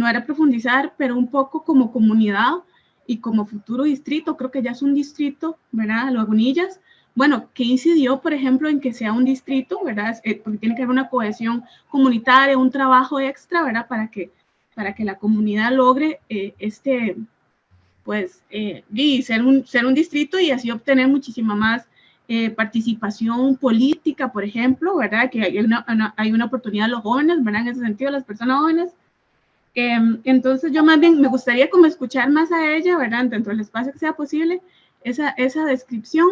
era profundizar, pero un poco como comunidad y como futuro distrito, creo que ya es un distrito, ¿verdad? Lagunillas, bueno, ¿qué incidió, por ejemplo, en que sea un distrito, ¿verdad? Porque tiene que haber una cohesión comunitaria, un trabajo extra, ¿verdad? Para que la comunidad logre pues, ser un distrito y así obtener muchísima más participación política, por ejemplo, ¿verdad? Que hay una oportunidad a los jóvenes, ¿verdad? En ese sentido, las personas jóvenes. Entonces, yo más bien me gustaría como escuchar más a ella, ¿verdad? Dentro del espacio que sea posible, esa descripción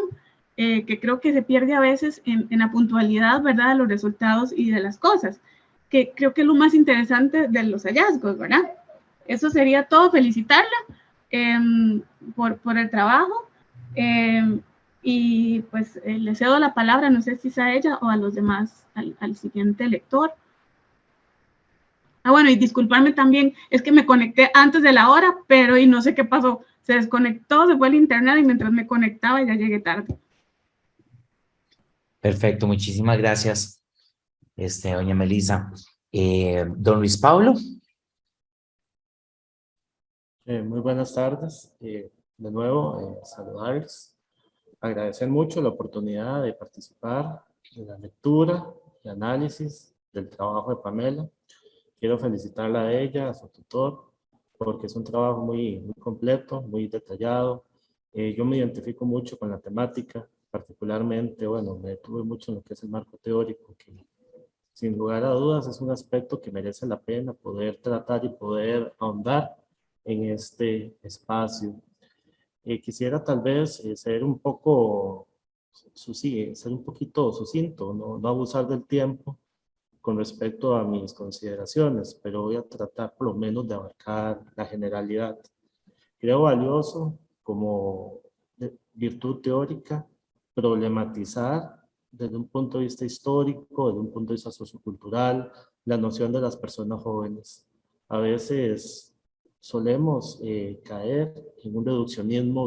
que creo que se pierde a veces en la puntualidad, ¿verdad? De los resultados y de las cosas, que creo que es lo más interesante de los hallazgos, ¿verdad? Eso sería todo, felicitarla por el trabajo. Y pues le cedo la palabra, no sé si es a ella o a los demás, al siguiente lector. Bueno, y disculparme también, es que me conecté antes de la hora, pero y no sé qué pasó, se desconectó, se fue el internet y mientras me conectaba ya llegué tarde. Perfecto, muchísimas gracias, doña Melissa. Don Luis Pablo. Muy buenas tardes. De nuevo, saludarles. Agradecer mucho la oportunidad de participar en la lectura y análisis del trabajo de Pamela. Quiero felicitarla a ella, a su tutor, porque es un trabajo muy, muy completo, muy detallado. Yo me identifico mucho con la temática, particularmente, bueno, me detuve mucho en lo que es el marco teórico, que sin lugar a dudas es un aspecto que merece la pena poder tratar y poder ahondar en este espacio. Quisiera tal vez ser un poco, ser un poquito sucinto, no abusar del tiempo con respecto a mis consideraciones, pero voy a tratar por lo menos de abarcar la generalidad. Creo valioso como virtud teórica problematizar desde un punto de vista histórico, desde un punto de vista sociocultural, la noción de las personas jóvenes. A veces solemos caer en un reduccionismo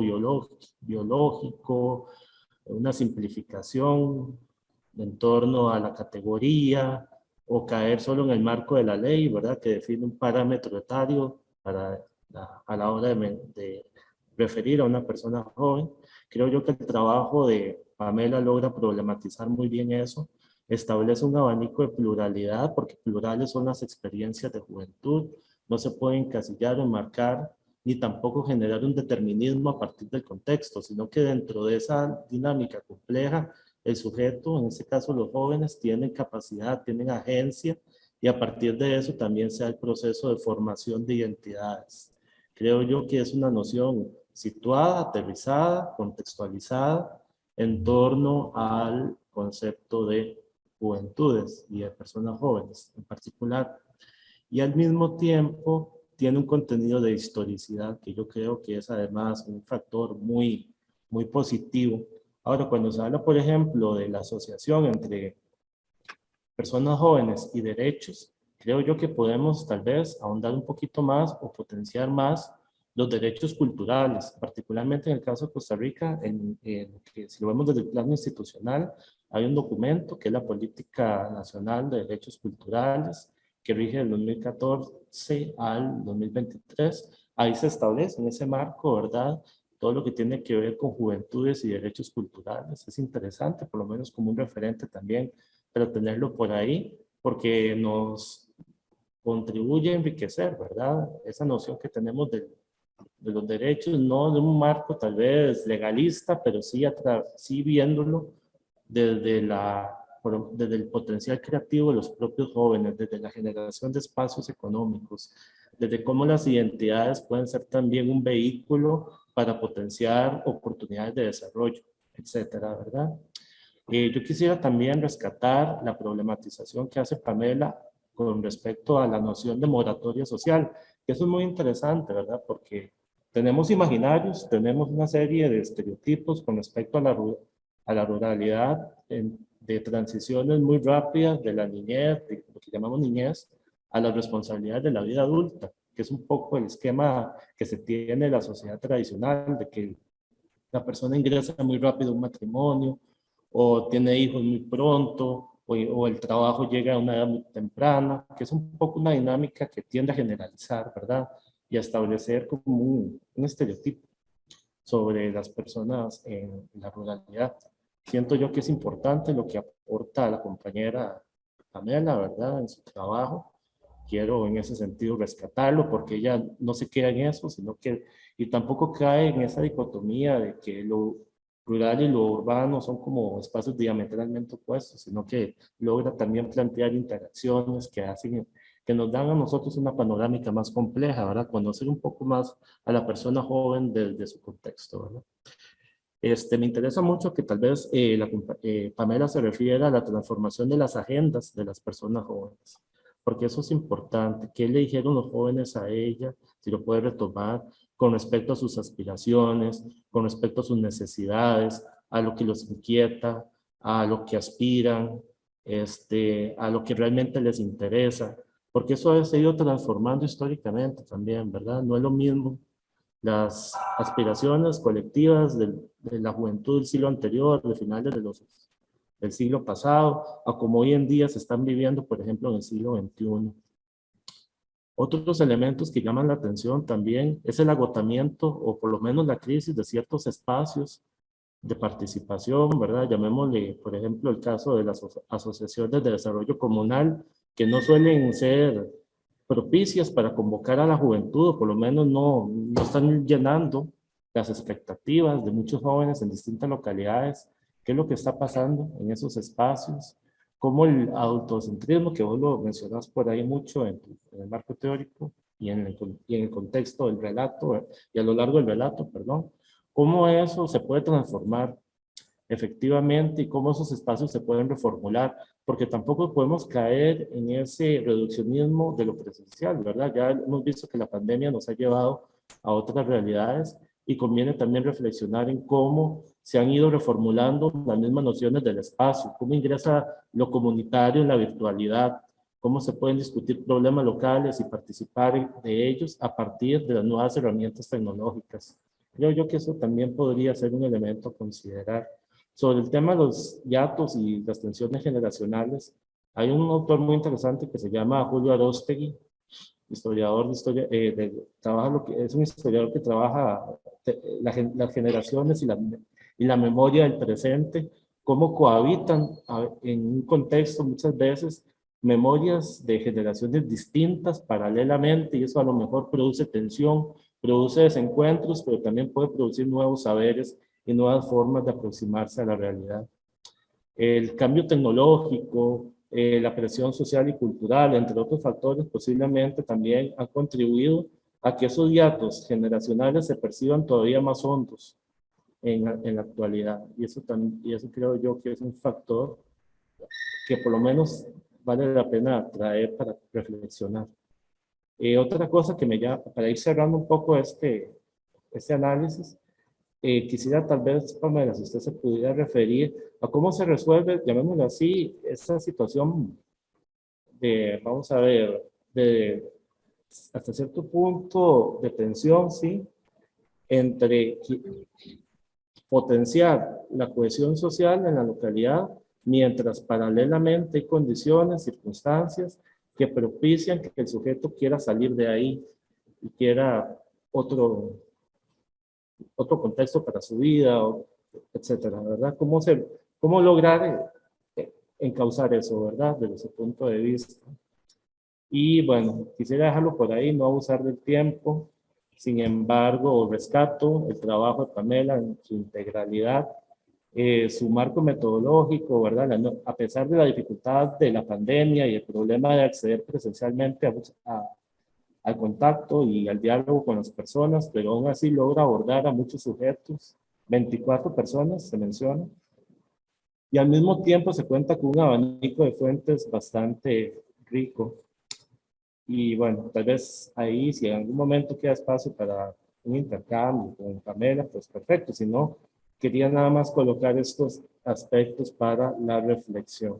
biológico, una simplificación en torno a la categoría, o caer solo en el marco de la ley, ¿verdad? Que define un parámetro etario a la hora de referir a una persona joven. Creo yo que el trabajo de Pamela logra problematizar muy bien eso, establece un abanico de pluralidad, porque plurales son las experiencias de juventud, no se puede encasillar o enmarcar, ni tampoco generar un determinismo a partir del contexto, sino que dentro de esa dinámica compleja, el sujeto, en este caso los jóvenes, tienen capacidad, tienen agencia, y a partir de eso también se da el proceso de formación de identidades. Creo yo que es una noción situada, aterrizada, contextualizada en torno al concepto de juventudes y de personas jóvenes en particular. Y al mismo tiempo tiene un contenido de historicidad que yo creo que es además un factor muy, muy positivo. Ahora, cuando se habla, por ejemplo, de la asociación entre personas jóvenes y derechos, creo yo que podemos tal vez ahondar un poquito más o potenciar más los derechos culturales, particularmente en el caso de Costa Rica, que si lo vemos desde el plano institucional, hay un documento que es la Política Nacional de Derechos Culturales, que rige del 2014 al 2023. Ahí se establece en ese marco, ¿verdad?, todo lo que tiene que ver con juventudes y derechos culturales. Es interesante, por lo menos como un referente también, pero tenerlo por ahí, porque nos contribuye a enriquecer, ¿verdad?, esa noción que tenemos del los derechos, no de un marco tal vez legalista, pero sí, sí viéndolo desde, desde el potencial creativo de los propios jóvenes, desde la generación de espacios económicos, desde cómo las identidades pueden ser también un vehículo para potenciar oportunidades de desarrollo, etcétera, ¿verdad? Yo quisiera también rescatar la problematización que hace Pamela con respecto a la noción de moratoria social, que eso es muy interesante, ¿verdad? Porque tenemos imaginarios, tenemos una serie de estereotipos con respecto a la ruralidad, de transiciones muy rápidas de la niñez, de lo que llamamos niñez, a las responsabilidades de la vida adulta, que es un poco el esquema que se tiene en la sociedad tradicional, de que la persona ingresa muy rápido a un matrimonio, o tiene hijos muy pronto, o el trabajo llega a una edad muy temprana, que es un poco una dinámica que tiende a generalizar, ¿verdad? Y a establecer como un estereotipo sobre las personas en la ruralidad. Siento yo que es importante lo que aporta la compañera Pamela, ¿verdad? En su trabajo. Quiero en ese sentido rescatarlo porque ella no se queda en eso, sino que, y tampoco cae en esa dicotomía de que lo rural y lo urbano son como espacios diametralmente opuestos, sino que logra también plantear interacciones que hacen, que nos dan a nosotros una panorámica más compleja, ¿verdad? Conocer un poco más a la persona joven desde su contexto, ¿verdad? Me interesa mucho que tal vez Pamela se refiera a la transformación de las agendas de las personas jóvenes, porque eso es importante. ¿Qué le dijeron los jóvenes a ella? Si lo puede retomar con respecto a sus aspiraciones, con respecto a sus necesidades, a lo que los inquieta, a lo que aspiran, a lo que realmente les interesa, porque eso se ha ido transformando históricamente también, ¿verdad? No es lo mismo las aspiraciones colectivas de la juventud del siglo anterior, de finales del siglo pasado, a como hoy en día se están viviendo, por ejemplo, en el siglo XXI. Otros elementos que llaman la atención también es el agotamiento, o por lo menos la crisis de ciertos espacios de participación, ¿verdad? Llamémosle, por ejemplo, el caso de las asociaciones de desarrollo comunal, que no suelen ser propicias para convocar a la juventud, o por lo menos no están llenando las expectativas de muchos jóvenes en distintas localidades. ¿Qué es lo que está pasando en esos espacios? Cómo el adultocentrismo, que vos lo mencionás por ahí mucho en el marco teórico y en el contexto del relato, y a lo largo del relato, perdón, cómo eso se puede transformar efectivamente y cómo esos espacios se pueden reformular, porque tampoco podemos caer en ese reduccionismo de lo presencial, ¿verdad? Ya hemos visto que la pandemia nos ha llevado a otras realidades y conviene también reflexionar en cómo se han ido reformulando las mismas nociones del espacio, cómo ingresa lo comunitario en la virtualidad, cómo se pueden discutir problemas locales y participar de ellos a partir de las nuevas herramientas tecnológicas. Creo yo que eso también podría ser un elemento a considerar. Sobre el tema de los hiatos y las tensiones generacionales, hay un autor muy interesante que se llama Julio Aróstegui, historiador de historia, es un historiador que trabaja las generaciones y la memoria del presente, cómo cohabitan en un contexto muchas veces memorias de generaciones distintas paralelamente, y eso a lo mejor produce tensión, produce desencuentros, pero también puede producir nuevos saberes y nuevas formas de aproximarse a la realidad. El cambio tecnológico, la presión social y cultural, entre otros factores, posiblemente también han contribuido a que esos hiatos generacionales se perciban todavía más hondos en la actualidad. Y eso creo yo que es un factor que por lo menos vale la pena traer para reflexionar. Otra cosa que para ir cerrando un poco este análisis, quisiera tal vez, Pamela, si usted se pudiera referir a cómo se resuelve, llamémoslo así, esa situación vamos a ver, hasta cierto punto de tensión, ¿sí? Entre potenciar la cohesión social en la localidad, mientras paralelamente hay condiciones, circunstancias que propician que el sujeto quiera salir de ahí y quiera otro contexto para su vida, etcétera, ¿verdad? ¿Cómo lograr encauzar eso, ¿verdad? Desde ese punto de vista. Y bueno, quisiera dejarlo por ahí, no abusar del tiempo. Sin embargo, rescato el trabajo de Pamela en su integralidad, su marco metodológico, ¿verdad? A pesar de la dificultad de la pandemia y el problema de acceder presencialmente al contacto y al diálogo con las personas, pero aún así logra abordar a muchos sujetos, 24 personas se menciona, y al mismo tiempo se cuenta con un abanico de fuentes bastante rico. Y bueno, tal vez ahí, si en algún momento queda espacio para un intercambio con Pamela, pues perfecto. Si no, quería nada más colocar estos aspectos para la reflexión.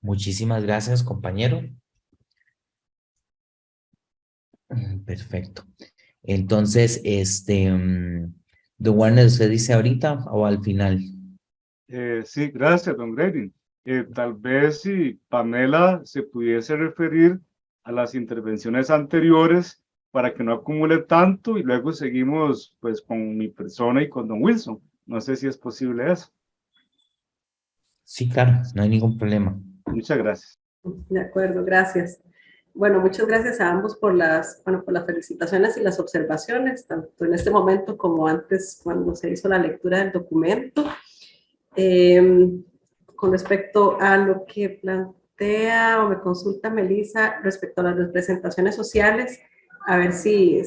Muchísimas gracias, compañero. Perfecto. Entonces, don Warner, ¿usted dice ahorita o al final? Sí, gracias, don Grading. Tal vez si Pamela se pudiese referir a las intervenciones anteriores para que no acumule tanto y luego seguimos pues con mi persona y con don Wilson. No sé si es posible eso. Sí, claro, no hay ningún problema. Muchas gracias. De acuerdo, gracias. Bueno, muchas gracias a ambos por las felicitaciones y las observaciones, tanto en este momento como antes cuando se hizo la lectura del documento. Con respecto a lo que plantea o me consulta Melissa respecto a las representaciones sociales, a ver si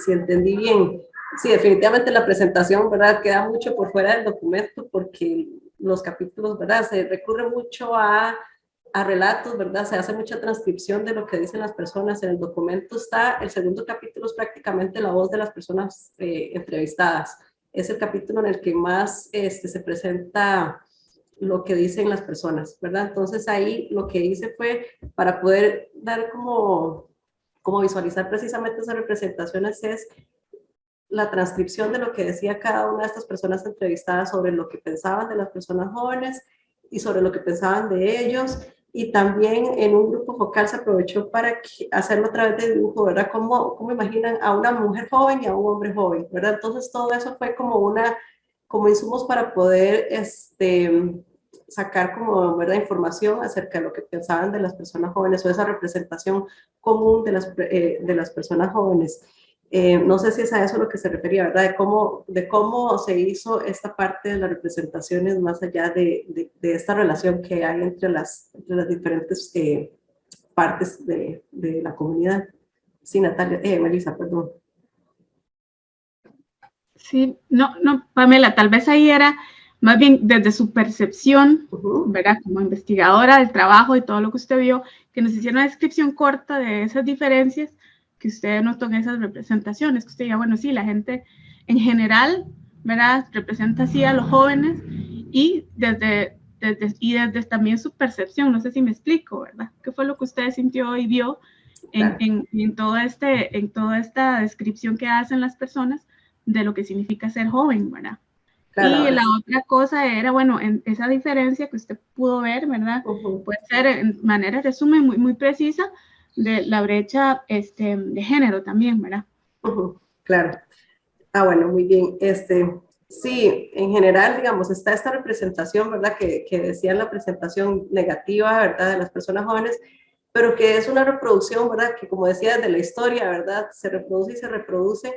entendí bien. Sí, definitivamente la presentación, ¿verdad?, queda mucho por fuera del documento porque los capítulos, ¿verdad?, se recurre mucho a relatos, ¿verdad? Se hace mucha transcripción de lo que dicen las personas. En el documento está, el segundo capítulo es prácticamente la voz de las personas entrevistadas. Es el capítulo en el que más se presenta lo que dicen las personas, ¿verdad? Entonces ahí lo que hice fue, para poder dar como visualizar precisamente esas representaciones, es la transcripción de lo que decía cada una de estas personas entrevistadas sobre lo que pensaban de las personas jóvenes y sobre lo que pensaban de ellos. Y también en un grupo focal se aprovechó para hacerlo a través de dibujo, ¿verdad? ¿Cómo imaginan a una mujer joven y a un hombre joven, ¿verdad? Entonces todo eso fue como insumos para poder sacar ¿verdad?, información acerca de lo que pensaban de las personas jóvenes o esa representación común de las personas jóvenes. No sé si es a eso lo que se refería, ¿verdad? De cómo se hizo esta parte de las representaciones más allá de esta relación que hay entre las diferentes partes de la comunidad. Sí, Natalia, Melissa, perdón. Sí, no, Pamela, tal vez ahí era más bien desde su percepción, ¿verdad? Como investigadora del trabajo y todo lo que usted vio, que nos hiciera una descripción corta de esas diferencias que usted notó en esas representaciones, que usted diga, bueno, sí, la gente en general, ¿verdad?, representa así a los jóvenes y desde también su percepción, no sé si me explico, ¿verdad? ¿Qué fue lo que usted sintió y vio en toda esta descripción que hacen las personas de lo que significa ser joven, ¿verdad? Claro, y la otra cosa era, bueno, en esa diferencia que usted pudo ver, ¿verdad? Puede ser en manera de resumen muy, muy precisa de la brecha de género también, ¿verdad? Claro. Bueno, muy bien. Sí, en general, digamos, está esta representación, ¿verdad?, que decía en la presentación negativa, ¿verdad?, de las personas jóvenes, pero que es una reproducción, ¿verdad?, que como decía, desde la historia, ¿verdad?, se reproduce y se reproduce,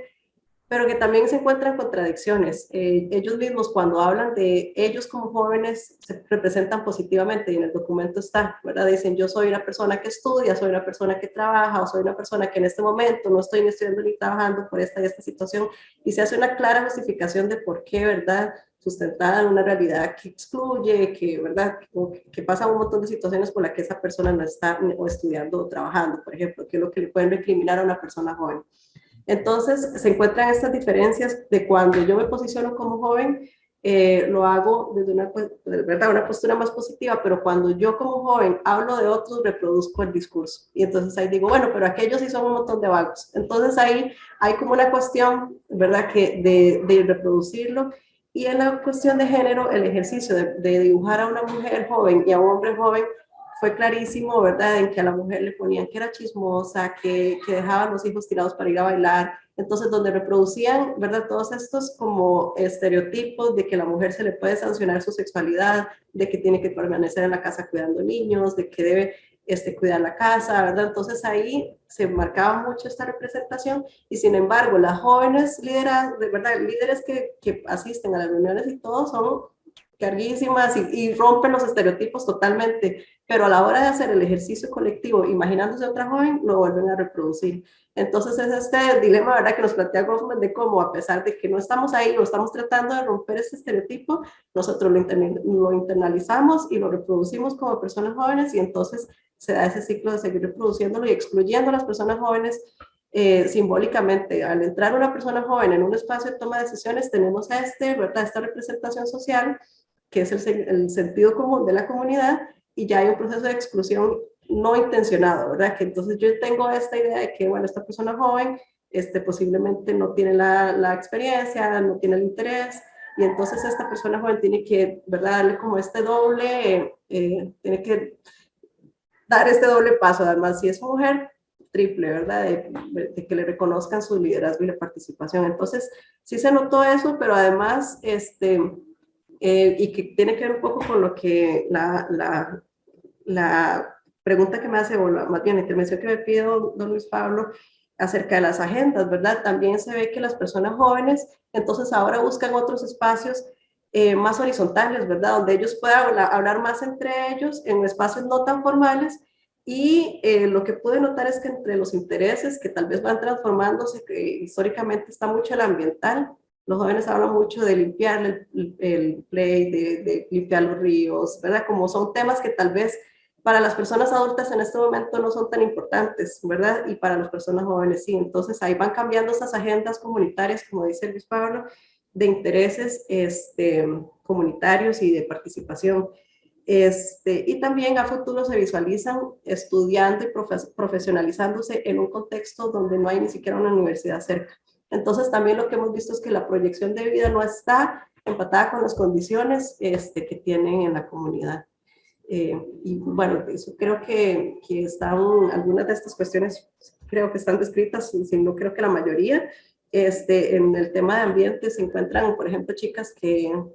pero que también se encuentran contradicciones. Ellos mismos, cuando hablan de ellos como jóvenes, se representan positivamente y en el documento está, ¿verdad? Dicen, yo soy una persona que estudia, soy una persona que trabaja, o soy una persona que en este momento no estoy ni estudiando ni trabajando por esta y esta situación, y se hace una clara justificación de por qué, ¿verdad?, sustentada en una realidad que excluye, ¿verdad?, que pasa un montón de situaciones por las que esa persona no está o estudiando o trabajando, por ejemplo, que es lo que le pueden recriminar a una persona joven. Entonces, se encuentran estas diferencias de cuando yo me posiciono como joven, lo hago desde una postura más positiva, pero cuando yo como joven hablo de otros, reproduzco el discurso. Y entonces ahí digo, bueno, pero aquellos sí son un montón de vagos. Entonces ahí hay como una cuestión, ¿verdad?, que de reproducirlo. Y en la cuestión de género, el ejercicio de dibujar a una mujer joven y a un hombre joven fue clarísimo, ¿verdad?, en que a la mujer le ponían que era chismosa, que dejaban los hijos tirados para ir a bailar, entonces donde reproducían, ¿verdad?, todos estos como estereotipos de que a la mujer se le puede sancionar su sexualidad, de que tiene que permanecer en la casa cuidando niños, de que debe cuidar la casa, ¿verdad? Entonces ahí se marcaba mucho esta representación y sin embargo las jóvenes líderes, de verdad, líderes que asisten a las reuniones y todo son carguísimas y rompen los estereotipos totalmente, pero a la hora de hacer el ejercicio colectivo, imaginándose otra joven, lo vuelven a reproducir. Entonces es este dilema, ¿verdad?, que nos plantea Goffman de cómo, a pesar de que no estamos ahí o estamos tratando de romper este estereotipo, nosotros lo internalizamos y lo reproducimos como personas jóvenes y entonces se da ese ciclo de seguir reproduciéndolo y excluyendo a las personas jóvenes simbólicamente. Al entrar una persona joven en un espacio de toma de decisiones, tenemos ¿verdad?, esta representación social, que es el sentido común de la comunidad, y ya hay un proceso de exclusión no intencionado, ¿verdad? Que entonces yo tengo esta idea de que, bueno, esta persona joven posiblemente no tiene la experiencia, no tiene el interés, y entonces esta persona joven tiene que, ¿verdad?, darle como este doble, tiene que dar este doble paso, además si es mujer, triple, ¿verdad?, de que le reconozcan su liderazgo y la participación. Entonces, sí se notó eso, pero además, y que tiene que ver un poco con lo que la pregunta que me hace, o más bien la intervención que me pide don Luis Pablo acerca de las agendas, ¿verdad? También se ve que las personas jóvenes entonces ahora buscan otros espacios más horizontales, ¿verdad? Donde ellos puedan hablar más entre ellos en espacios no tan formales. Y lo que pude notar es que entre los intereses que tal vez van transformándose, que históricamente está mucho el ambiental, los jóvenes hablan mucho de limpiar el play, de limpiar los ríos, ¿verdad? Como son temas que tal vez para las personas adultas en este momento no son tan importantes, ¿verdad? Y para las personas jóvenes sí. Entonces ahí van cambiando esas agendas comunitarias, como dice Luis Pablo, de intereses comunitarios y de participación. Y también a futuro se visualizan estudiando y profesionalizándose en un contexto donde no hay ni siquiera una universidad cerca. Entonces también lo que hemos visto es que la proyección de vida no está empatada con las condiciones que tienen en la comunidad. Y bueno, eso creo que están, algunas de estas cuestiones creo que están descritas, si no creo que la mayoría. En el tema de ambiente se encuentran, por ejemplo, chicas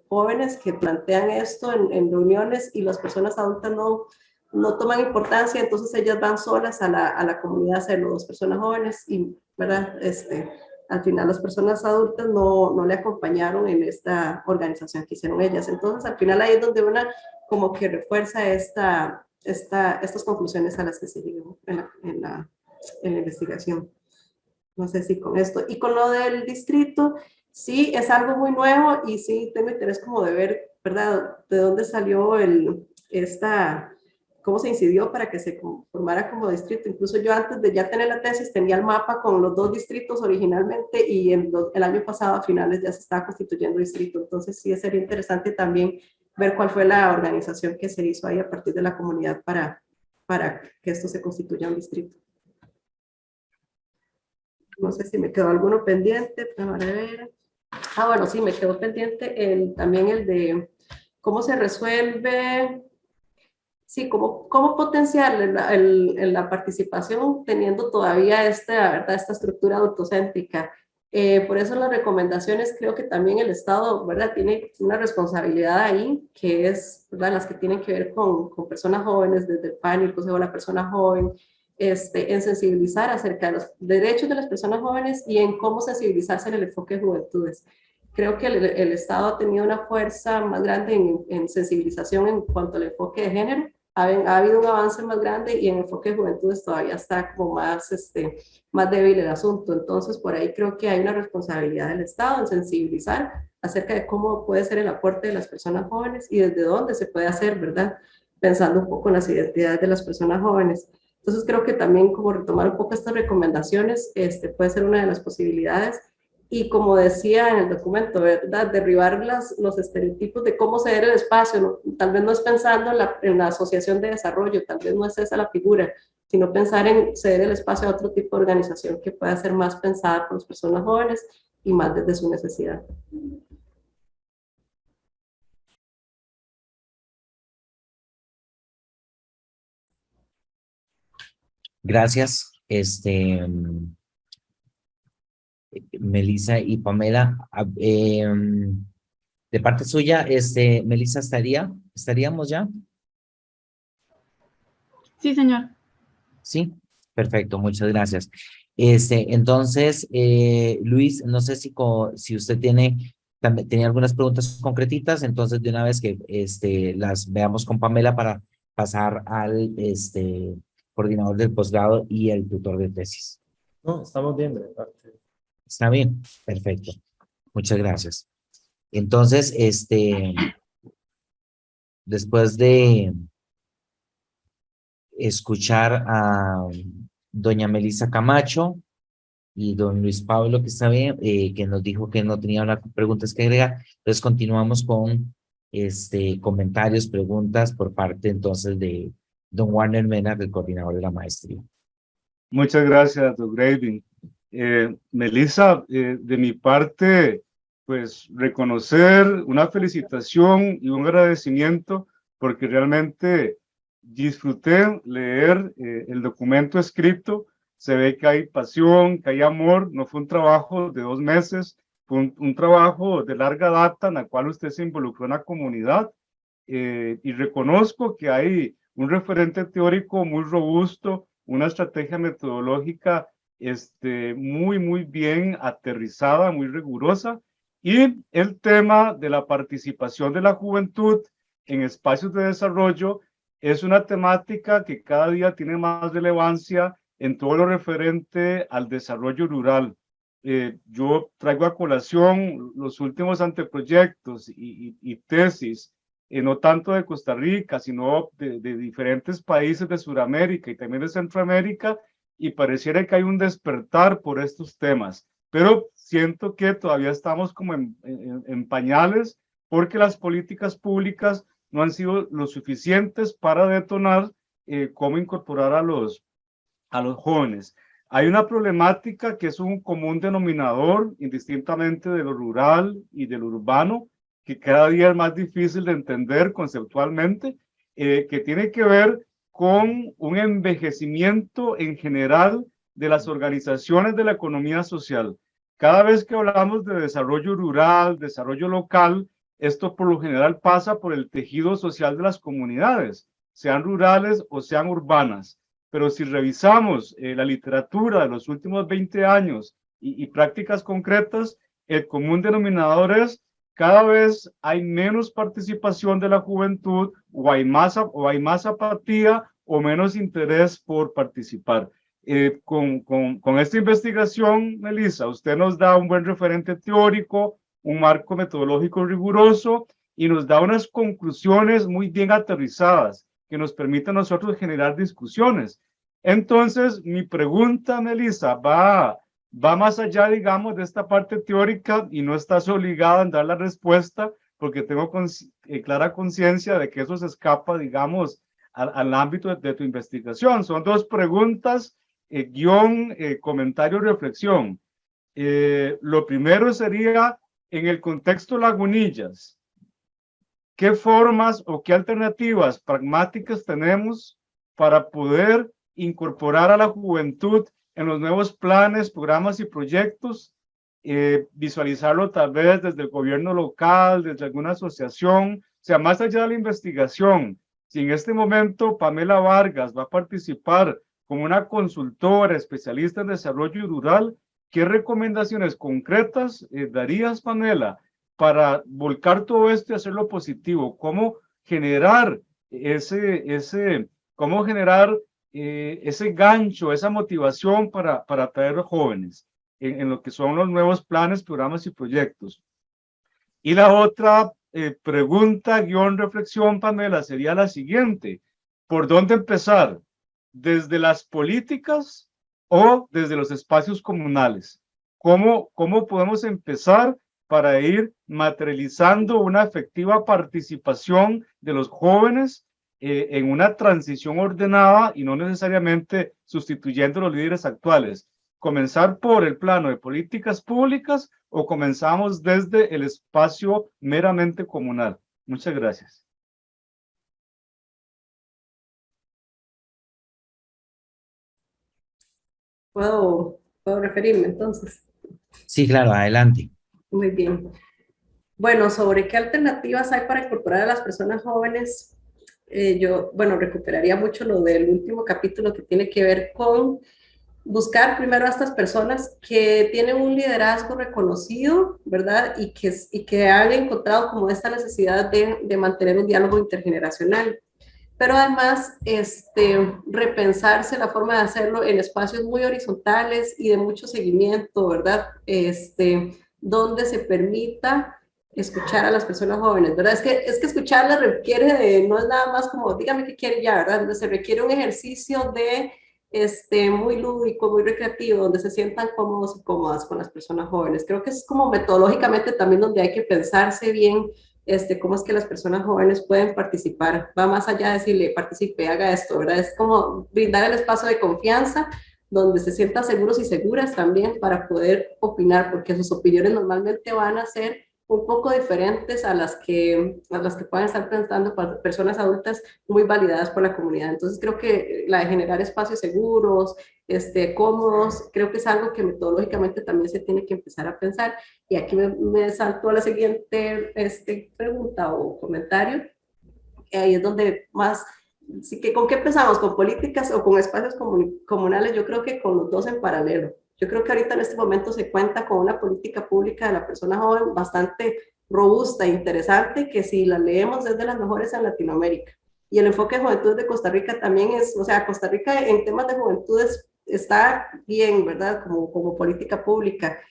jóvenes que plantean esto en reuniones y las personas adultas no toman importancia, entonces ellas van solas a la comunidad a hacerlo, dos personas jóvenes y, ¿verdad? Al final las personas adultas no le acompañaron en esta organización que hicieron ellas. Entonces al final ahí es donde una como que refuerza estas conclusiones a las que se llegó en la investigación. No sé si con esto. Y con lo del distrito, sí, es algo muy nuevo y sí tengo interés como de ver, ¿verdad?, de dónde salió cómo se incidió para que se formara como distrito. Incluso yo antes de ya tener la tesis tenía el mapa con los dos distritos originalmente y el año pasado a finales ya se estaba constituyendo distrito. Entonces sí sería interesante también ver cuál fue la organización que se hizo ahí a partir de la comunidad para que esto se constituya un distrito. No sé si me quedó alguno pendiente, para ver. Bueno, sí, me quedó pendiente también el de cómo se resuelve, sí, cómo potenciar la participación teniendo todavía esta estructura autocéntrica. Por eso las recomendaciones, creo que también el Estado, ¿verdad?, tiene una responsabilidad ahí, que es, ¿verdad?, las que tienen que ver con personas jóvenes, desde el PAN y el Consejo de la Persona Joven, en sensibilizar acerca de los derechos de las personas jóvenes y en cómo sensibilizarse en el enfoque de juventudes. Creo que el Estado ha tenido una fuerza más grande en sensibilización en cuanto al enfoque de género. Ha habido un avance más grande y en enfoque de juventudes todavía está como más débil el asunto. Entonces, por ahí creo que hay una responsabilidad del Estado en sensibilizar acerca de cómo puede ser el aporte de las personas jóvenes y desde dónde se puede hacer, ¿verdad? Pensando un poco en las identidades de las personas jóvenes. Entonces creo que también como retomar un poco estas recomendaciones puede ser una de las posibilidades y como decía en el documento, ¿verdad?, derribar los estereotipos de cómo ceder el espacio, ¿no? Tal vez no es pensando en la asociación de desarrollo, tal vez no es esa la figura, sino pensar en ceder el espacio a otro tipo de organización que pueda ser más pensada por las personas jóvenes y más desde su necesidad. Gracias, Melissa y Pamela. De parte suya, Melissa, ¿estaríamos ya? Sí, señor. Sí, perfecto, muchas gracias. Entonces, Luis, no sé si usted tenía algunas preguntas concretitas, entonces de una vez que las veamos con Pamela para pasar al coordinador del posgrado y el tutor de tesis. No, estamos bien, de parte. ¿Está bien? Perfecto. Muchas gracias. Entonces, después de escuchar a doña Melissa Camacho y don Luis Pablo, que está bien, que nos dijo que no tenía preguntas que agregar, entonces continuamos con comentarios, preguntas por parte entonces de don Warner Mena, del coordinador de la maestría. Muchas gracias, don Graving. Melissa, de mi parte, pues reconocer una felicitación y un agradecimiento porque realmente disfruté leer el documento escrito. Se ve que hay pasión, que hay amor. No fue un trabajo de 2 meses, fue un trabajo de larga data en la cual usted se involucró en la comunidad. Y reconozco que hay un referente teórico muy robusto, una estrategia metodológica muy bien aterrizada, muy rigurosa, y el tema de la participación de la juventud en espacios de desarrollo es una temática que cada día tiene más relevancia en todo lo referente al desarrollo rural. Yo traigo a colación los últimos anteproyectos y tesis, no tanto de Costa Rica, sino de diferentes países de Sudamérica y también de Centroamérica, y pareciera que hay un despertar por estos temas, pero siento que todavía estamos como en pañales porque las políticas públicas no han sido lo suficientes para detonar cómo incorporar a los jóvenes. Hay una problemática que es un común denominador, indistintamente de lo rural y de lo urbano, que cada día es más difícil de entender conceptualmente, que tiene que ver con un envejecimiento en general de las organizaciones de la economía social. Cada vez que hablamos de desarrollo rural, desarrollo local, esto por lo general pasa por el tejido social de las comunidades, sean rurales o sean urbanas. Pero si revisamos la literatura de los últimos 20 años y prácticas concretas, el común denominador es cada vez hay menos participación de la juventud o hay más apatía o menos interés por participar. Con esta investigación, Melissa, usted nos da un buen referente teórico, un marco metodológico riguroso y nos da unas conclusiones muy bien aterrizadas que nos permiten a nosotros generar discusiones. Entonces, mi pregunta, Melissa, va más allá, digamos, de esta parte teórica y no estás obligada a dar la respuesta porque tengo clara conciencia de que eso se escapa, digamos, al ámbito de tu investigación. Son 2 preguntas, comentario, reflexión. Lo primero sería, en el contexto Lagunillas, ¿qué formas o qué alternativas pragmáticas tenemos para poder incorporar a la juventud en los nuevos planes, programas y proyectos? Visualizarlo tal vez desde el gobierno local, desde alguna asociación, o sea, más allá de la investigación. Si en este momento Pamela Vargas va a participar como una consultora especialista en desarrollo rural, ¿qué recomendaciones concretas darías, Pamela, para volcar todo esto y hacerlo positivo? ¿Cómo generar ese gancho, esa motivación para atraer a jóvenes en lo que son los nuevos planes, programas y proyectos? Y la otra pregunta, reflexión, Pamela, sería la siguiente: ¿por dónde empezar? ¿Desde las políticas o desde los espacios comunales? ¿Cómo podemos empezar para ir materializando una efectiva participación de los jóvenes en una transición ordenada y no necesariamente sustituyendo a los líderes actuales? ¿Comenzar por el plano de políticas públicas o comenzamos desde el espacio meramente comunal? Muchas gracias. ¿Puedo referirme entonces? Sí, claro, adelante. Muy bien. Bueno, sobre qué alternativas hay para incorporar a las personas jóvenes, yo, bueno, recuperaría mucho lo del último capítulo que tiene que ver con buscar primero a estas personas que tienen un liderazgo reconocido, ¿verdad? Y que han encontrado como esta necesidad de mantener un diálogo intergeneracional. Pero además, repensarse la forma de hacerlo en espacios muy horizontales y de mucho seguimiento, ¿verdad? Donde se permita escuchar a las personas jóvenes, ¿verdad? Es que escucharlas requiere de, no es nada más como, dígame qué quiere ya, ¿verdad? Donde se requiere un ejercicio de, muy lúdico, muy recreativo, donde se sientan cómodos y cómodas con las personas jóvenes. Creo que es como metodológicamente también donde hay que pensarse bien cómo es que las personas jóvenes pueden participar. Va más allá de decirle, participe, haga esto, ¿verdad? Es como brindar el espacio de confianza donde se sientan seguros y seguras también para poder opinar, porque sus opiniones normalmente van a ser un poco diferentes a las que puedan estar pensando personas adultas muy validadas por la comunidad. Entonces creo que la de generar espacios seguros, cómodos, creo que es algo que metodológicamente también se tiene que empezar a pensar. Y aquí me salto a la siguiente pregunta o comentario. Ahí es donde más, sí que, ¿con qué empezamos? ¿Con políticas o con espacios comunales? Yo creo que con los dos en paralelo. Yo creo que ahorita en este momento se cuenta con una política pública de la persona joven bastante robusta e interesante, que si la leemos es de las mejores en Latinoamérica. Y el enfoque de juventud de Costa Rica también es, o sea, Costa Rica en temas de juventudes está bien, ¿verdad? Como política pública,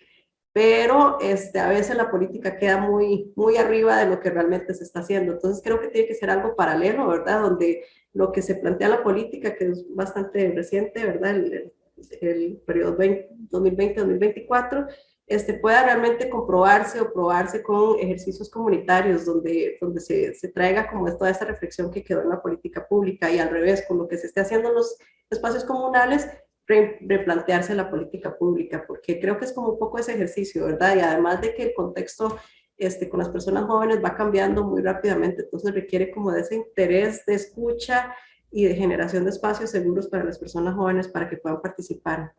pero a veces la política queda muy, muy arriba de lo que realmente se está haciendo. Entonces creo que tiene que ser algo paralelo, ¿verdad? Donde lo que se plantea la política, que es bastante reciente, ¿verdad? El periodo 2020-2024, pueda realmente comprobarse o probarse con ejercicios comunitarios donde se traiga como toda esta reflexión que quedó en la política pública, y al revés, con lo que se esté haciendo en los espacios comunales, replantearse la política pública, porque creo que es como un poco ese ejercicio, ¿verdad? Y además de que el contexto con las personas jóvenes va cambiando muy rápidamente, entonces requiere como de ese interés de escucha y de generación de espacios seguros para las personas jóvenes para que puedan participar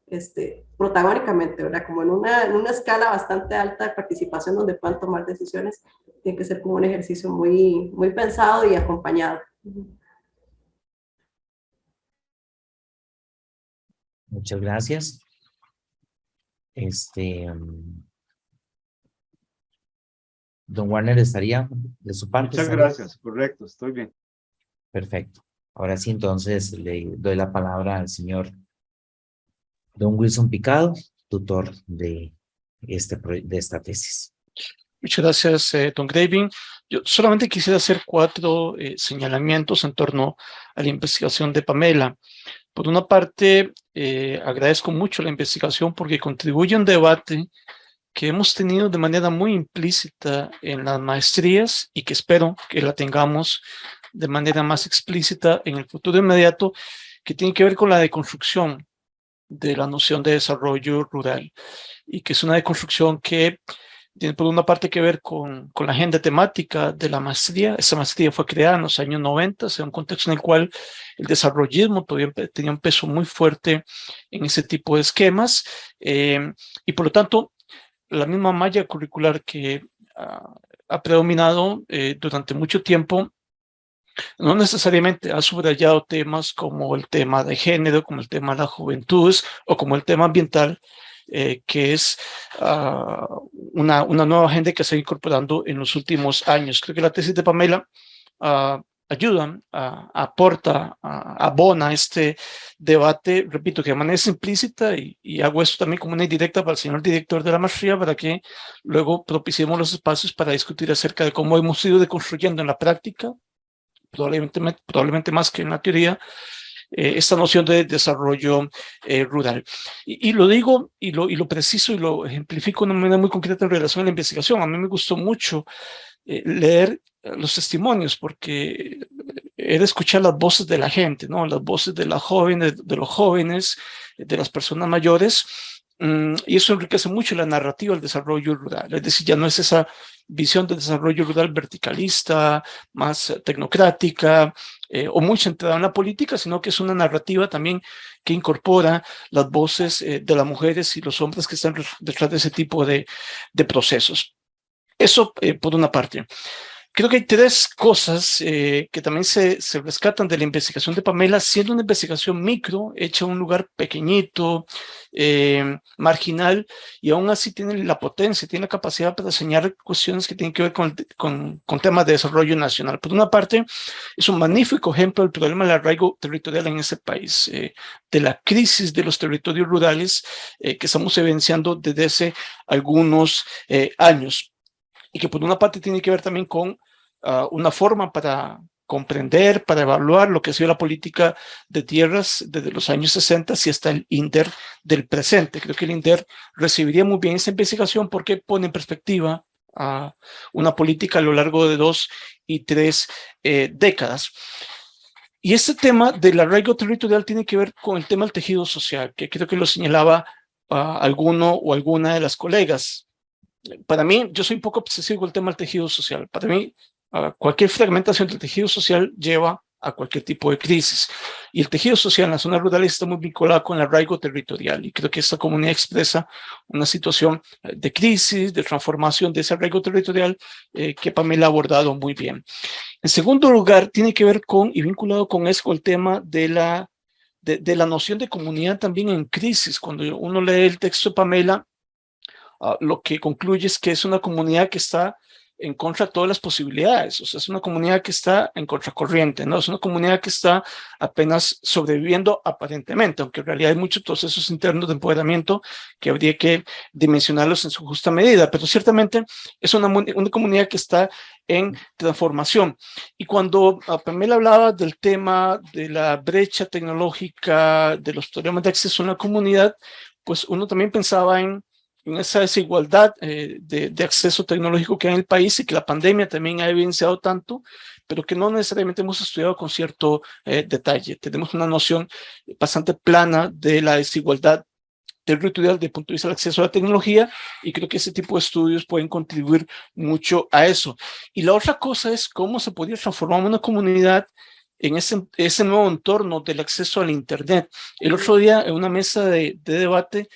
protagónicamente, ¿verdad? Como en una escala bastante alta de participación donde puedan tomar decisiones. Tiene que ser como un ejercicio muy, muy pensado y acompañado. Muchas gracias. Don Warner, ¿estaría de su parte? Muchas gracias, correcto, estoy bien. Perfecto. Ahora sí, entonces le doy la palabra al señor Don Wilson Picado, tutor de esta tesis. Muchas gracias, don Graving. Yo solamente quisiera hacer 4 señalamientos en torno a la investigación de Pamela. Por una parte, agradezco mucho la investigación porque contribuye a un debate que hemos tenido de manera muy implícita en las maestrías y que espero que la tengamos de manera más explícita en el futuro inmediato, que tiene que ver con la deconstrucción de la noción de desarrollo rural, y que es una deconstrucción que tiene por una parte que ver con la agenda temática de la maestría. Esta maestría fue creada en los años 90, en un contexto en el cual el desarrollismo todavía tenía un peso muy fuerte en ese tipo de esquemas, y por lo tanto la misma malla curricular que ha predominado durante mucho tiempo no necesariamente ha subrayado temas como el tema de género, como el tema de las juventudes o como el tema ambiental, que es una nueva agenda que se ha ido incorporando en los últimos años. Creo que la tesis de Pamela ayuda, aporta, abona este debate, repito, que de manera implícita, y hago esto también como una indirecta para el señor director de la maestría, para que luego propiciemos los espacios para discutir acerca de cómo hemos ido deconstruyendo en la práctica, probablemente más que en la teoría, esta noción de desarrollo rural. Y lo digo, y lo preciso, y lo ejemplifico de una manera muy concreta en relación a la investigación. A mí me gustó mucho leer los testimonios, porque era escuchar las voces de la gente, ¿no? Las voces de las jóvenes, de los jóvenes, de las personas mayores, y eso enriquece mucho la narrativa del desarrollo rural. Es decir, ya no es esa visión de desarrollo rural verticalista, más tecnocrática, o muy centrada en la política, sino que es una narrativa también que incorpora las voces de las mujeres y los hombres que están detrás de ese tipo de procesos. Eso por una parte. Creo que hay tres cosas que también se rescatan de la investigación de Pamela, siendo una investigación micro, hecha en un lugar pequeñito, marginal, y aún así tiene la potencia, tiene la capacidad para señalar cuestiones que tienen que ver con temas de desarrollo nacional. Por una parte, es un magnífico ejemplo del problema del arraigo territorial en ese país, de la crisis de los territorios rurales que estamos evidenciando desde hace algunos años. Y que por una parte tiene que ver también con una forma para comprender, para evaluar lo que ha sido la política de tierras desde los años 60 y hasta el INDER del presente. Creo que el INDER recibiría muy bien esta investigación porque pone en perspectiva una política a lo largo de 2 y 3 décadas. Y este tema del arraigo territorial tiene que ver con el tema del tejido social, que creo que lo señalaba alguno o alguna de las colegas. Para mí, yo soy un poco obsesivo con el tema del tejido social. Para mí, cualquier fragmentación del tejido social lleva a cualquier tipo de crisis. Y el tejido social en las zonas rurales está muy vinculado con el arraigo territorial. Y creo que esta comunidad expresa una situación de crisis, de transformación de ese arraigo territorial que Pamela ha abordado muy bien. En segundo lugar, tiene que ver con, y vinculado con eso, el tema de la noción de comunidad también en crisis. Cuando uno lee el texto de Pamela, lo que concluye es que es una comunidad que está en contra de todas las posibilidades, o sea, es una comunidad que está en contracorriente, ¿no? Es una comunidad que está apenas sobreviviendo aparentemente, aunque en realidad hay muchos procesos internos de empoderamiento que habría que dimensionarlos en su justa medida, pero ciertamente es una comunidad que está en transformación. Y cuando Pamela hablaba del tema de la brecha tecnológica, de los problemas de acceso a la comunidad, pues uno también pensaba en esa desigualdad de acceso tecnológico que hay en el país y que la pandemia también ha evidenciado tanto, pero que no necesariamente hemos estudiado con cierto detalle. Tenemos una noción bastante plana de la desigualdad territorial desde el punto de vista del acceso a la tecnología, y creo que ese tipo de estudios pueden contribuir mucho a eso. Y la otra cosa es cómo se podría transformar una comunidad en ese nuevo entorno del acceso al Internet. El otro día, en una mesa de debate,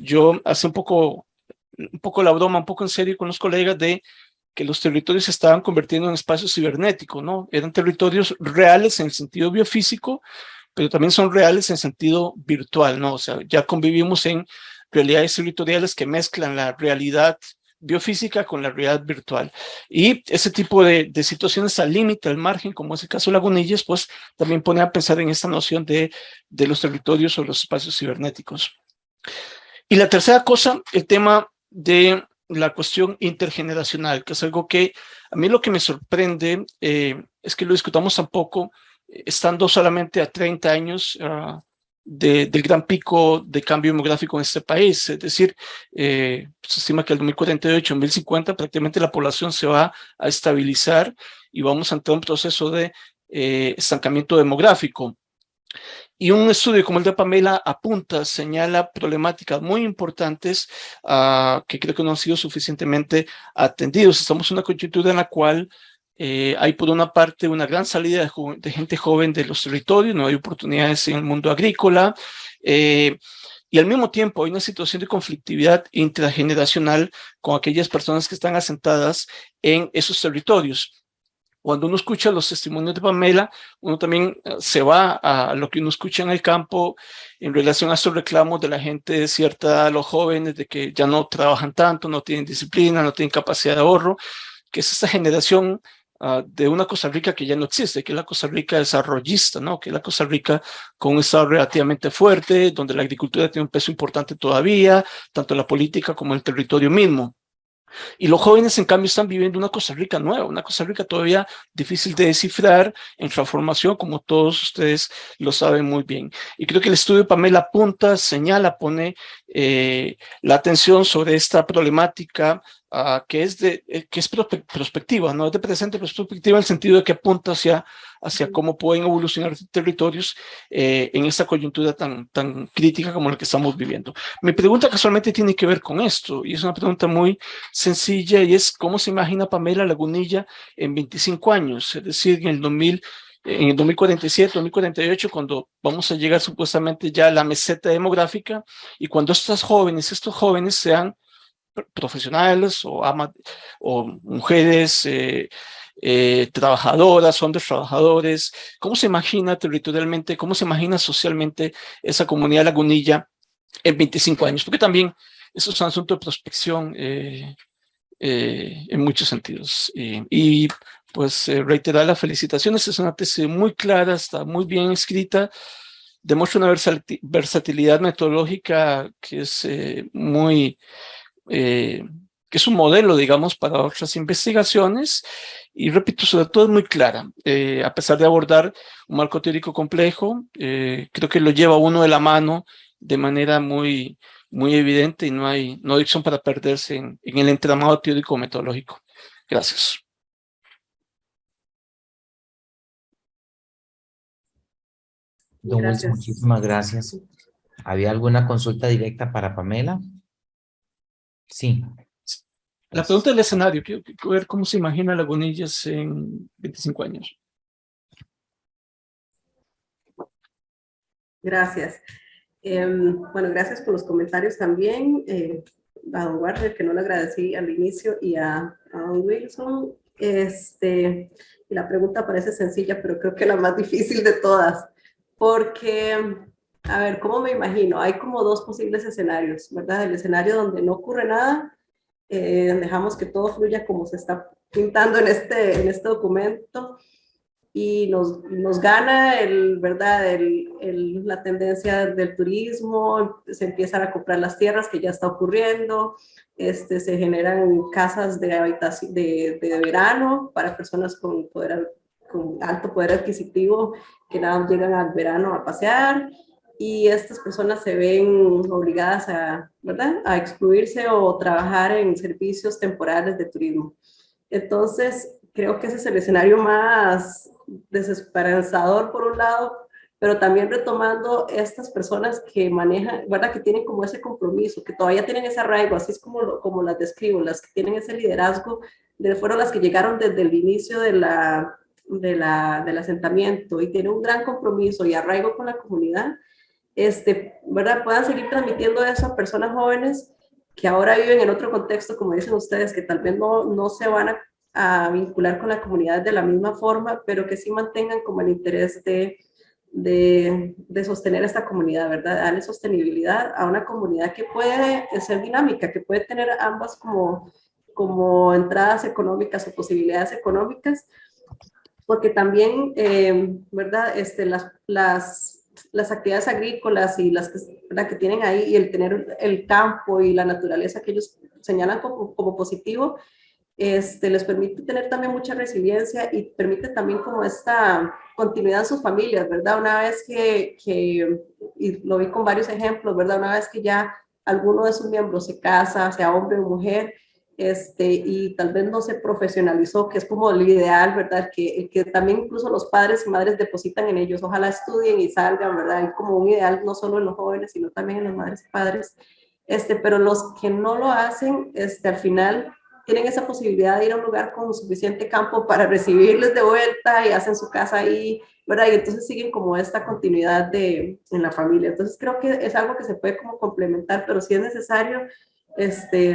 yo hacía un poco la broma, un poco en serio con los colegas de que los territorios se estaban convirtiendo en espacios cibernéticos, ¿no? Eran territorios reales en el sentido biofísico, pero también son reales en sentido virtual, ¿no? O sea, ya convivimos en realidades territoriales que mezclan la realidad biofísica con la realidad virtual. Y ese tipo de situaciones al límite, al margen, como es el caso de Lagunillas, pues también pone a pensar en esta noción de los territorios o los espacios cibernéticos. Y la tercera cosa, el tema de la cuestión intergeneracional, que es algo que a mí lo que me sorprende es que lo discutamos tampoco, estando solamente a 30 años del gran pico de cambio demográfico en este país. Es decir, se estima que en 2048, 2050, prácticamente la población se va a estabilizar y vamos a entrar en un proceso de estancamiento demográfico. Y un estudio como el de Pamela apunta, señala problemáticas muy importantes que creo que no han sido suficientemente atendidos. Estamos en una coyuntura en la cual hay por una parte una gran salida de gente joven de los territorios, no hay oportunidades en el mundo agrícola, y al mismo tiempo hay una situación de conflictividad intrageneracional con aquellas personas que están asentadas en esos territorios. Cuando uno escucha los testimonios de Pamela, uno también se va a lo que uno escucha en el campo en relación a estos reclamos de la gente de cierta edad, los jóvenes, de que ya no trabajan tanto, no tienen disciplina, no tienen capacidad de ahorro, que es esta generación de una Costa Rica que ya no existe, que es la Costa Rica desarrollista, ¿no? Que es la Costa Rica con un estado relativamente fuerte, donde la agricultura tiene un peso importante todavía, tanto en la política como en el territorio mismo. Y los jóvenes, en cambio, están viviendo una Costa Rica nueva, una Costa Rica todavía difícil de descifrar, en transformación, como todos ustedes lo saben muy bien. Y creo que el estudio de Pamela apunta, señala, pone la atención sobre esta problemática que es prospectiva, no es de presente, pero es prospectiva en el sentido de que apunta hacia cómo pueden evolucionar territorios en esta coyuntura tan crítica como la que estamos viviendo. Mi pregunta casualmente tiene que ver con esto, y es una pregunta muy sencilla, y es ¿cómo se imagina Pamela Lagunilla en 25 años? Es decir, en el 2047, 2048, cuando vamos a llegar supuestamente ya a la meseta demográfica, y cuando estos jóvenes sean profesionales o mujeres trabajadoras, hombres trabajadores. ¿Cómo se imagina territorialmente, cómo se imagina socialmente esa comunidad lagunilla en 25 años? Porque también eso es un asunto de prospección en muchos sentidos. Y pues reiterar las felicitaciones, es una tesis muy clara, está muy bien escrita, demuestra una versatilidad metodológica que es que es un modelo, digamos, para otras investigaciones, y repito, sobre todo es muy clara, a pesar de abordar un marco teórico complejo, creo que lo lleva uno de la mano de manera muy evidente, y no hay opción para perderse en el entramado teórico metodológico. Gracias. Don Wilson, muchísimas gracias. ¿Había alguna consulta directa para Pamela? Sí. La pregunta del escenario, quiero ver cómo se imagina Lagunillas en 25 años. Gracias. Bueno, gracias por los comentarios también. A don Warner, que no le agradecí al inicio, y a don Wilson. Y la pregunta parece sencilla, pero creo que la más difícil de todas, porque, a ver, ¿cómo me imagino? Hay como dos posibles escenarios, ¿verdad? El escenario donde no ocurre nada, dejamos que todo fluya como se está pintando en este documento, y nos gana ¿verdad? La tendencia del turismo, se empiezan a comprar las tierras, que ya está ocurriendo, se generan casas de habitación de verano para personas con alto poder adquisitivo que nada más llegan al verano a pasear, y estas personas se ven obligadas ¿verdad? A excluirse o trabajar en servicios temporales de turismo. Entonces, creo que ese es el escenario más desesperanzador por un lado, pero también retomando estas personas que manejan, ¿verdad? Que tienen como ese compromiso, que todavía tienen ese arraigo, así es como las describo, las que tienen ese liderazgo, fueron las que llegaron desde el inicio del asentamiento, y tienen un gran compromiso y arraigo con la comunidad, ¿verdad? Puedan seguir transmitiendo eso a personas jóvenes que ahora viven en otro contexto, como dicen ustedes, que tal vez no se van a vincular con la comunidad de la misma forma, pero que sí mantengan como el interés de sostener esta comunidad, ¿verdad? Darle sostenibilidad a una comunidad que puede ser dinámica, que puede tener ambas como entradas económicas o posibilidades económicas, porque también, ¿verdad? Las actividades agrícolas y las que tienen ahí, y el tener el campo y la naturaleza que ellos señalan como positivo, les permite tener también mucha resiliencia, y permite también como esta continuidad en sus familias, ¿verdad? Una vez y lo vi con varios ejemplos, ¿verdad? Una vez que ya alguno de sus miembros se casa, sea hombre o mujer, y tal vez no se profesionalizó, que es como el ideal, ¿verdad? Que también incluso los padres y madres depositan en ellos, ojalá estudien y salgan, ¿verdad? Hay como un ideal no solo en los jóvenes, sino también en las madres y padres, pero los que no lo hacen, al final tienen esa posibilidad de ir a un lugar con suficiente campo para recibirles de vuelta, y hacen su casa ahí, ¿verdad? Y entonces siguen como esta continuidad en la familia. Entonces creo que es algo que se puede como complementar, pero sí es necesario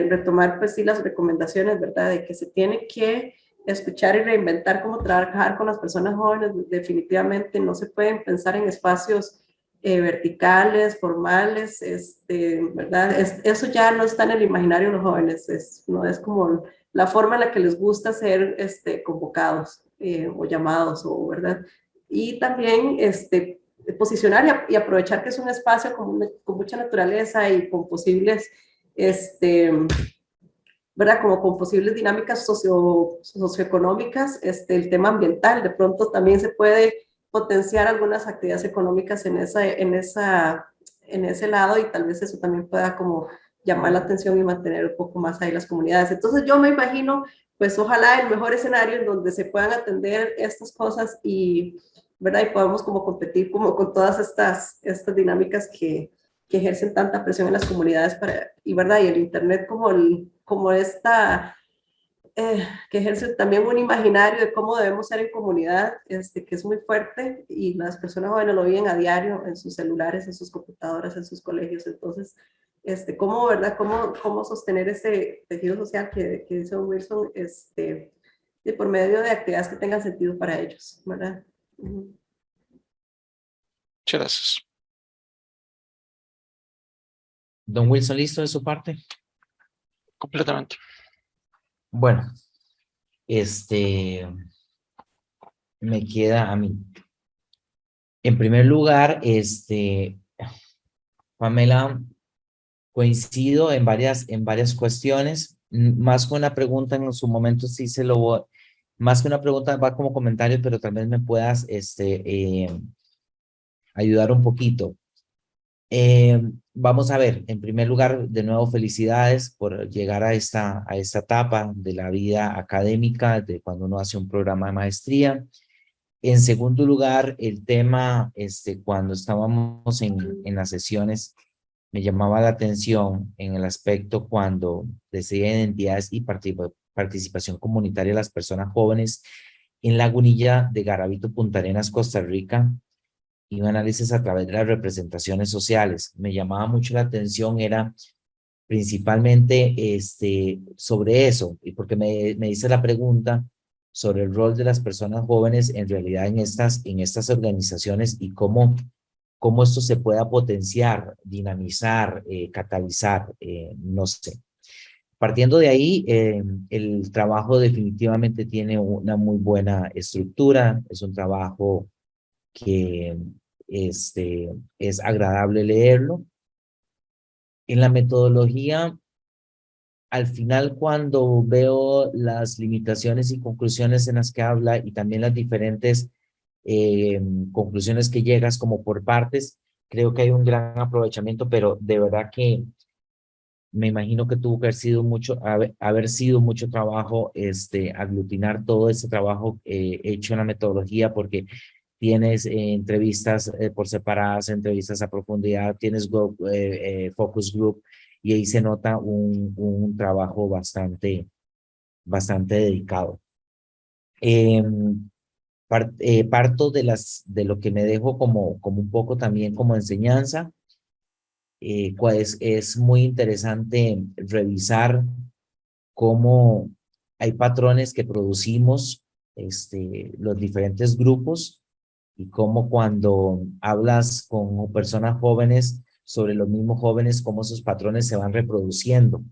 retomar pues sí las recomendaciones, ¿verdad? De que se tiene que escuchar y reinventar cómo trabajar con las personas jóvenes. Definitivamente no se pueden pensar en espacios verticales, formales, ¿verdad? Eso ya no está en el imaginario de los jóvenes, no es como la forma en la que les gusta ser convocados o llamados, ¿verdad? Y también posicionar y aprovechar que es un espacio con mucha naturaleza y con posibles, ¿verdad? Como con posibles dinámicas socioeconómicas, el tema ambiental, de pronto también se puede potenciar algunas actividades económicas en ese lado, y tal vez eso también pueda como llamar la atención y mantener un poco más ahí las comunidades. Entonces yo me imagino, pues ojalá el mejor escenario en donde se puedan atender estas cosas y, ¿verdad? Y podamos como competir como con todas estas dinámicas que ejercen tanta presión en las comunidades y, ¿verdad? Y el Internet como esta que ejerce también un imaginario de cómo debemos ser en comunidad, que es muy fuerte y las personas jóvenes lo viven a diario en sus celulares, en sus computadoras, en sus colegios. Entonces, cómo, ¿verdad? Cómo sostener ese tejido social que dice Wilson, y por medio de actividades que tengan sentido para ellos, ¿verdad? Muchas gracias. Don Wilson, ¿listo de su parte? Completamente. Bueno, me queda a mí. En primer lugar, Pamela, coincido en varias cuestiones, más que una pregunta en su momento sí se lo voy, más que una pregunta va como comentario, pero también me puedas ayudar un poquito. Vamos a ver, en primer lugar, de nuevo, felicidades por llegar a esta etapa de la vida académica, de cuando uno hace un programa de maestría. En segundo lugar, el tema, cuando estábamos en las sesiones, me llamaba la atención en el aspecto cuando decía identidades y participación comunitaria de las personas jóvenes en Lagunilla de Garavito, Punta Arenas, Costa Rica, y un análisis a través de las representaciones sociales. Me llamaba mucho la atención, era principalmente sobre eso, y porque me hice la pregunta sobre el rol de las personas jóvenes en realidad en estas organizaciones y cómo esto se pueda potenciar, dinamizar, catalizar, no sé. Partiendo de ahí, el trabajo definitivamente tiene una muy buena estructura, es un trabajo que es agradable leerlo. En la metodología, al final, cuando veo las limitaciones y conclusiones en las que habla y también las diferentes conclusiones que llegas como por partes, creo que hay un gran aprovechamiento, pero de verdad que me imagino que tuvo que haber sido mucho trabajo aglutinar todo ese trabajo hecho en la metodología, porque tienes entrevistas por separadas, entrevistas a profundidad, tienes focus group, y ahí se nota un trabajo bastante dedicado. Parto de lo que me dejo como un poco también como enseñanza. Pues es muy interesante revisar cómo hay patrones que producimos los diferentes grupos, y cómo cuando hablas con personas jóvenes sobre los mismos jóvenes, cómo esos patrones se van reproduciendo.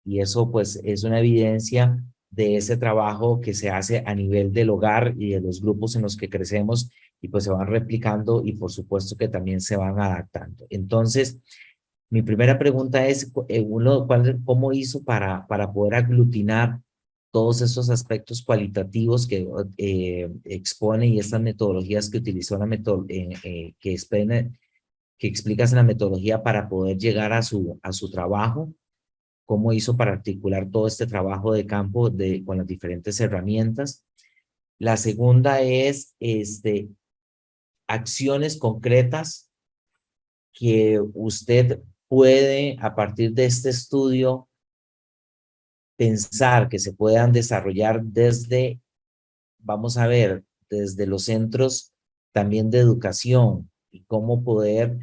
Y eso pues es una evidencia de ese trabajo que se hace a nivel del hogar y de los grupos en los que crecemos, y pues se van replicando y por supuesto que también se van adaptando. Entonces, mi primera pregunta es, ¿cómo hizo para poder aglutinar todos esos aspectos cualitativos que expone, y estas metodologías que utilizó que explicas en la metodología para poder llegar a su trabajo? ¿Cómo hizo para articular todo este trabajo de campo con las diferentes herramientas? La segunda es acciones concretas que usted puede, a partir de este estudio, pensar que se puedan desarrollar desde, vamos a ver, desde los centros también de educación, y cómo poder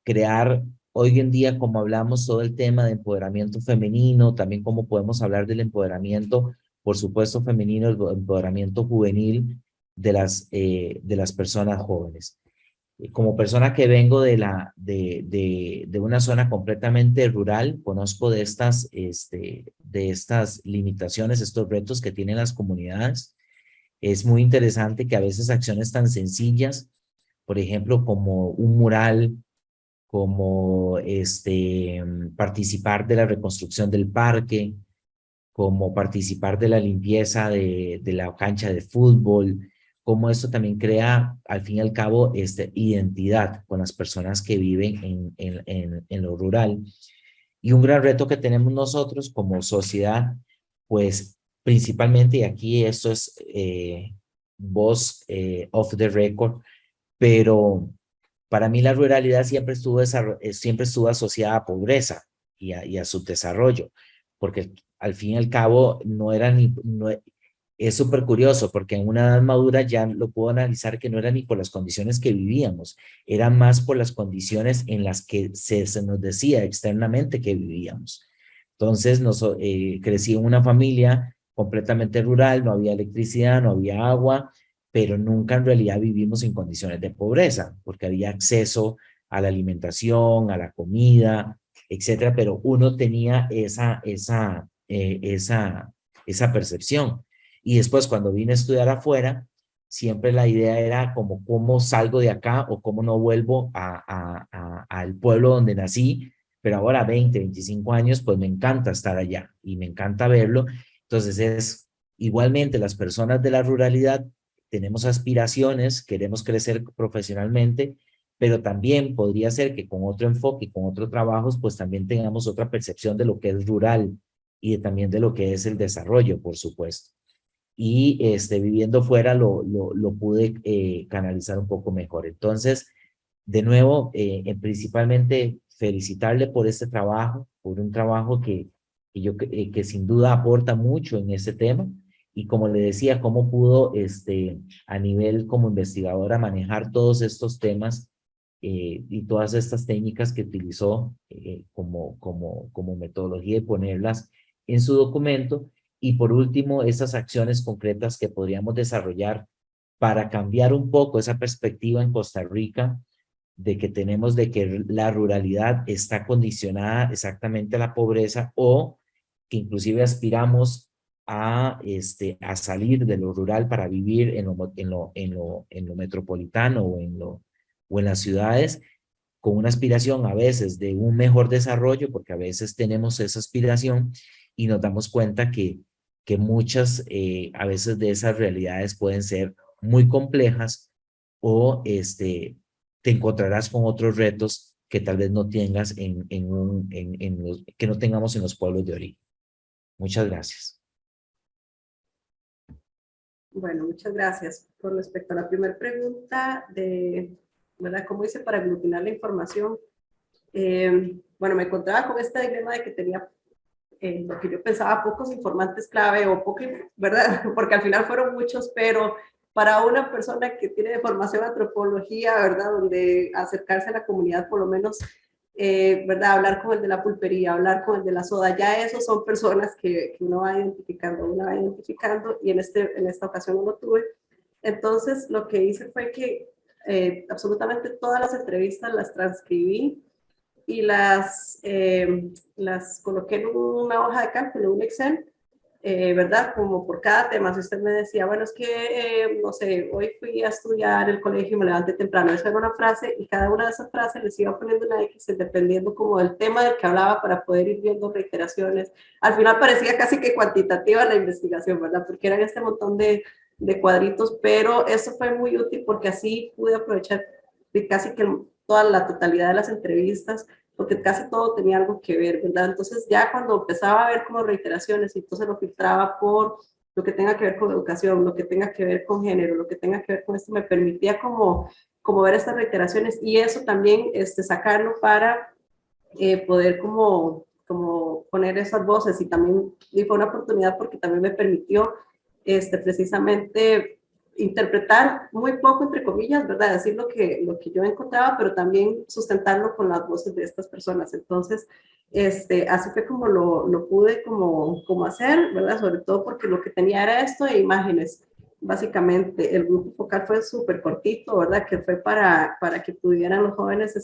crear hoy en día, como hablamos todo el tema de empoderamiento femenino, también cómo podemos hablar del empoderamiento, por supuesto, femenino, el empoderamiento juvenil de las personas jóvenes. Como persona que vengo de una zona completamente rural, conozco de estas limitaciones, estos retos que tienen las comunidades. Es muy interesante que a veces acciones tan sencillas, por ejemplo, como un mural, como participar de la reconstrucción del parque, como participar de la limpieza de la cancha de fútbol, como esto también crea, al fin y al cabo, identidad con las personas que viven en lo rural. Y un gran reto que tenemos nosotros como sociedad, pues principalmente, y aquí esto es voz off the record, pero para mí la ruralidad siempre estuvo asociada a pobreza y a subdesarrollo, porque al fin y al cabo no era ni, no, es súper curioso, porque en una edad madura ya lo puedo analizar que no era ni por las condiciones que vivíamos, era más por las condiciones en las que se nos decía externamente que vivíamos. Entonces, crecí en una familia completamente rural, no había electricidad, no había agua, pero nunca en realidad vivimos en condiciones de pobreza, porque había acceso a la alimentación, a la comida, etcétera, pero uno tenía esa percepción. Y después, cuando vine a estudiar afuera, siempre la idea era como cómo salgo de acá o cómo no vuelvo al pueblo donde nací, pero ahora 20, 25 años, pues me encanta estar allá y me encanta verlo. Entonces es igualmente las personas de la ruralidad tenemos aspiraciones, queremos crecer profesionalmente, pero también podría ser que con otro enfoque, con otros trabajos, pues también tengamos otra percepción de lo que es rural y también de lo que es el desarrollo, por supuesto. Y viviendo fuera lo pude canalizar un poco mejor. Entonces, de nuevo, principalmente felicitarle por este trabajo, por un trabajo que sin duda aporta mucho en este tema. Y como le decía, cómo pudo a nivel como investigadora manejar todos estos temas y todas estas técnicas que utilizó como metodología y ponerlas en su documento. Y por último, esas acciones concretas que podríamos desarrollar para cambiar un poco esa perspectiva en Costa Rica de que tenemos de que la ruralidad está condicionada exactamente a la pobreza o que inclusive aspiramos a salir de lo rural para vivir en lo metropolitano o en las ciudades con una aspiración a veces de un mejor desarrollo, porque a veces tenemos esa aspiración y nos damos cuenta que muchas a veces de esas realidades pueden ser muy complejas o te encontrarás con otros retos que tal vez no tengas que no tengamos en los pueblos de origen. Muchas gracias. Bueno, muchas gracias. Con respecto a la primera pregunta ¿verdad? ¿Cómo hice para aglutinar la información? Bueno, me encontraba con este dilema de que tenía lo que yo pensaba, pocos informantes clave o poco, ¿verdad? Porque al final fueron muchos, pero para una persona que tiene formación en antropología, ¿verdad? Donde acercarse a la comunidad, por lo menos, ¿verdad? Hablar con el de la pulpería, hablar con el de la soda, ya esos son personas que uno va identificando y en esta ocasión no lo tuve. Entonces, lo que hice fue que absolutamente todas las entrevistas las transcribí y las coloqué en una hoja de cálculo, un Excel, ¿verdad? Como por cada tema. Si usted me decía, bueno, es que, no sé, hoy fui a estudiar el colegio y me levanté temprano. Esa era una frase y cada una de esas frases les iba poniendo una X dependiendo como del tema del que hablaba para poder ir viendo reiteraciones. Al final parecía casi que cuantitativa la investigación, ¿verdad? Porque eran este montón de cuadritos, pero eso fue muy útil porque así pude aprovechar casi que toda la totalidad de las entrevistas, porque casi todo tenía algo que ver, ¿verdad? Entonces ya cuando empezaba a ver como reiteraciones, entonces lo filtraba por lo que tenga que ver con educación, lo que tenga que ver con género, lo que tenga que ver con esto, me permitía como ver estas reiteraciones y eso también sacarlo para poder como poner esas voces y también y fue una oportunidad porque también me permitió precisamente interpretar muy poco, entre comillas, ¿verdad? Decir lo que yo encontraba, pero también sustentarlo con las voces de estas personas. Entonces, así fue como lo pude como hacer, ¿verdad? Sobre todo porque lo que tenía era esto de imágenes. Básicamente, el grupo focal fue súper cortito, ¿verdad? Que fue para que pudieran los jóvenes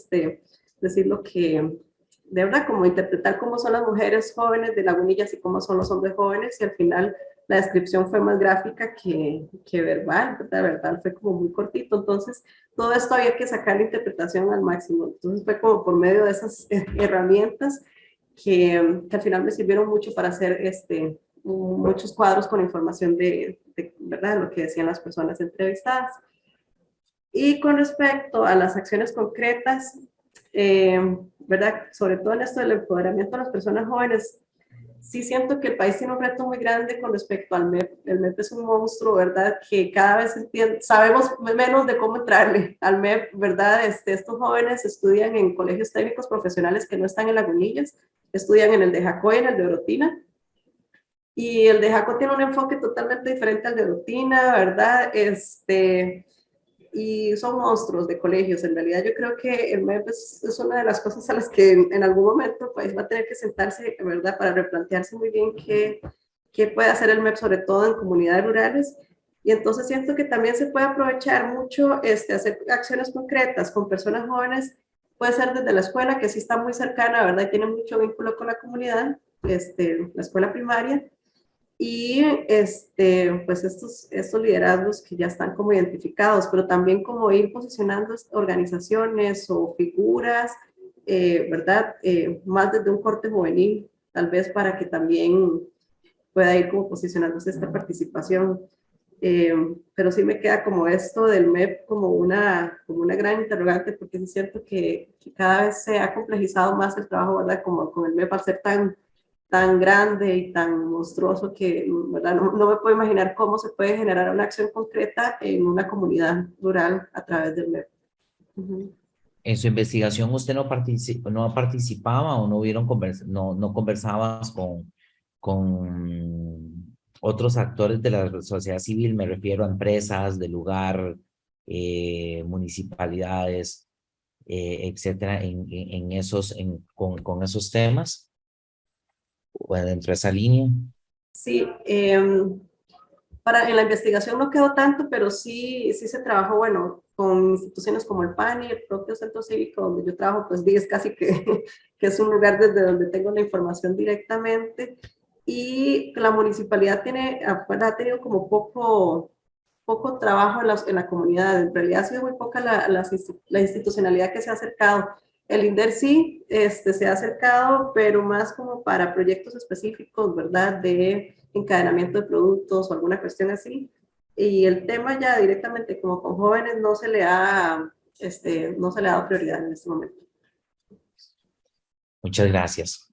decir lo que, de verdad, como interpretar cómo son las mujeres jóvenes de Lagunillas y cómo son los hombres jóvenes, y al final la descripción fue más gráfica que verbal, ¿verdad? Verbal fue como muy cortito, entonces todo esto había que sacar la interpretación al máximo, entonces fue como por medio de esas herramientas que al final me sirvieron mucho para hacer muchos cuadros con información de ¿verdad? Lo que decían las personas entrevistadas. Y con respecto a las acciones concretas, ¿verdad? Sobre todo en esto del empoderamiento de las personas jóvenes, sí siento que el país tiene un reto muy grande con respecto al MEP. El MEP es un monstruo, ¿verdad? Que cada vez sabemos menos de cómo entrarle al MEP, ¿verdad? Estos jóvenes estudian en colegios técnicos profesionales que no están en Lagunillas, estudian en el de Jacó y en el de Orotina. Y el de Jacó tiene un enfoque totalmente diferente al de Orotina, ¿verdad? Y son monstruos de colegios. En realidad yo creo que el MEP es una de las cosas a las que en algún momento pues, va a tener que sentarse, ¿verdad? Para replantearse muy bien qué puede hacer el MEP, sobre todo en comunidades rurales. Y entonces siento que también se puede aprovechar mucho hacer acciones concretas con personas jóvenes, puede ser desde la escuela, que sí está muy cercana, ¿verdad? Y tiene mucho vínculo con la comunidad, la escuela primaria, y pues estos liderazgos que ya están como identificados, pero también como ir posicionando organizaciones o figuras, ¿verdad? Más desde un corte juvenil, tal vez para que también pueda ir como posicionándose esta participación. Pero sí me queda como esto del MEP como una gran interrogante, porque es cierto que cada vez se ha complejizado más el trabajo, ¿verdad? Como con el MEP al ser tan grande y tan monstruoso que, ¿verdad? No me puedo imaginar cómo se puede generar una acción concreta en una comunidad rural a través del MEP. En su investigación usted no participaba o no hubieron no conversabas con otros actores de la sociedad civil, me refiero a empresas del lugar, municipalidades, etcétera, con esos temas, o dentro de esa línea. Sí, en la investigación no quedó tanto, pero sí se trabajó, bueno, con instituciones como el PANI, el propio Centro Cívico donde yo trabajo, pues es casi que es un lugar desde donde tengo la información directamente, y la municipalidad ha tenido como poco trabajo en la comunidad. En realidad ha sido muy poca la institucionalidad que se ha acercado. El INDER sí se ha acercado, pero más como para proyectos específicos, ¿verdad? De encadenamiento de productos o alguna cuestión así. Y el tema ya directamente como con jóvenes no se le ha dado prioridad en este momento. Muchas gracias.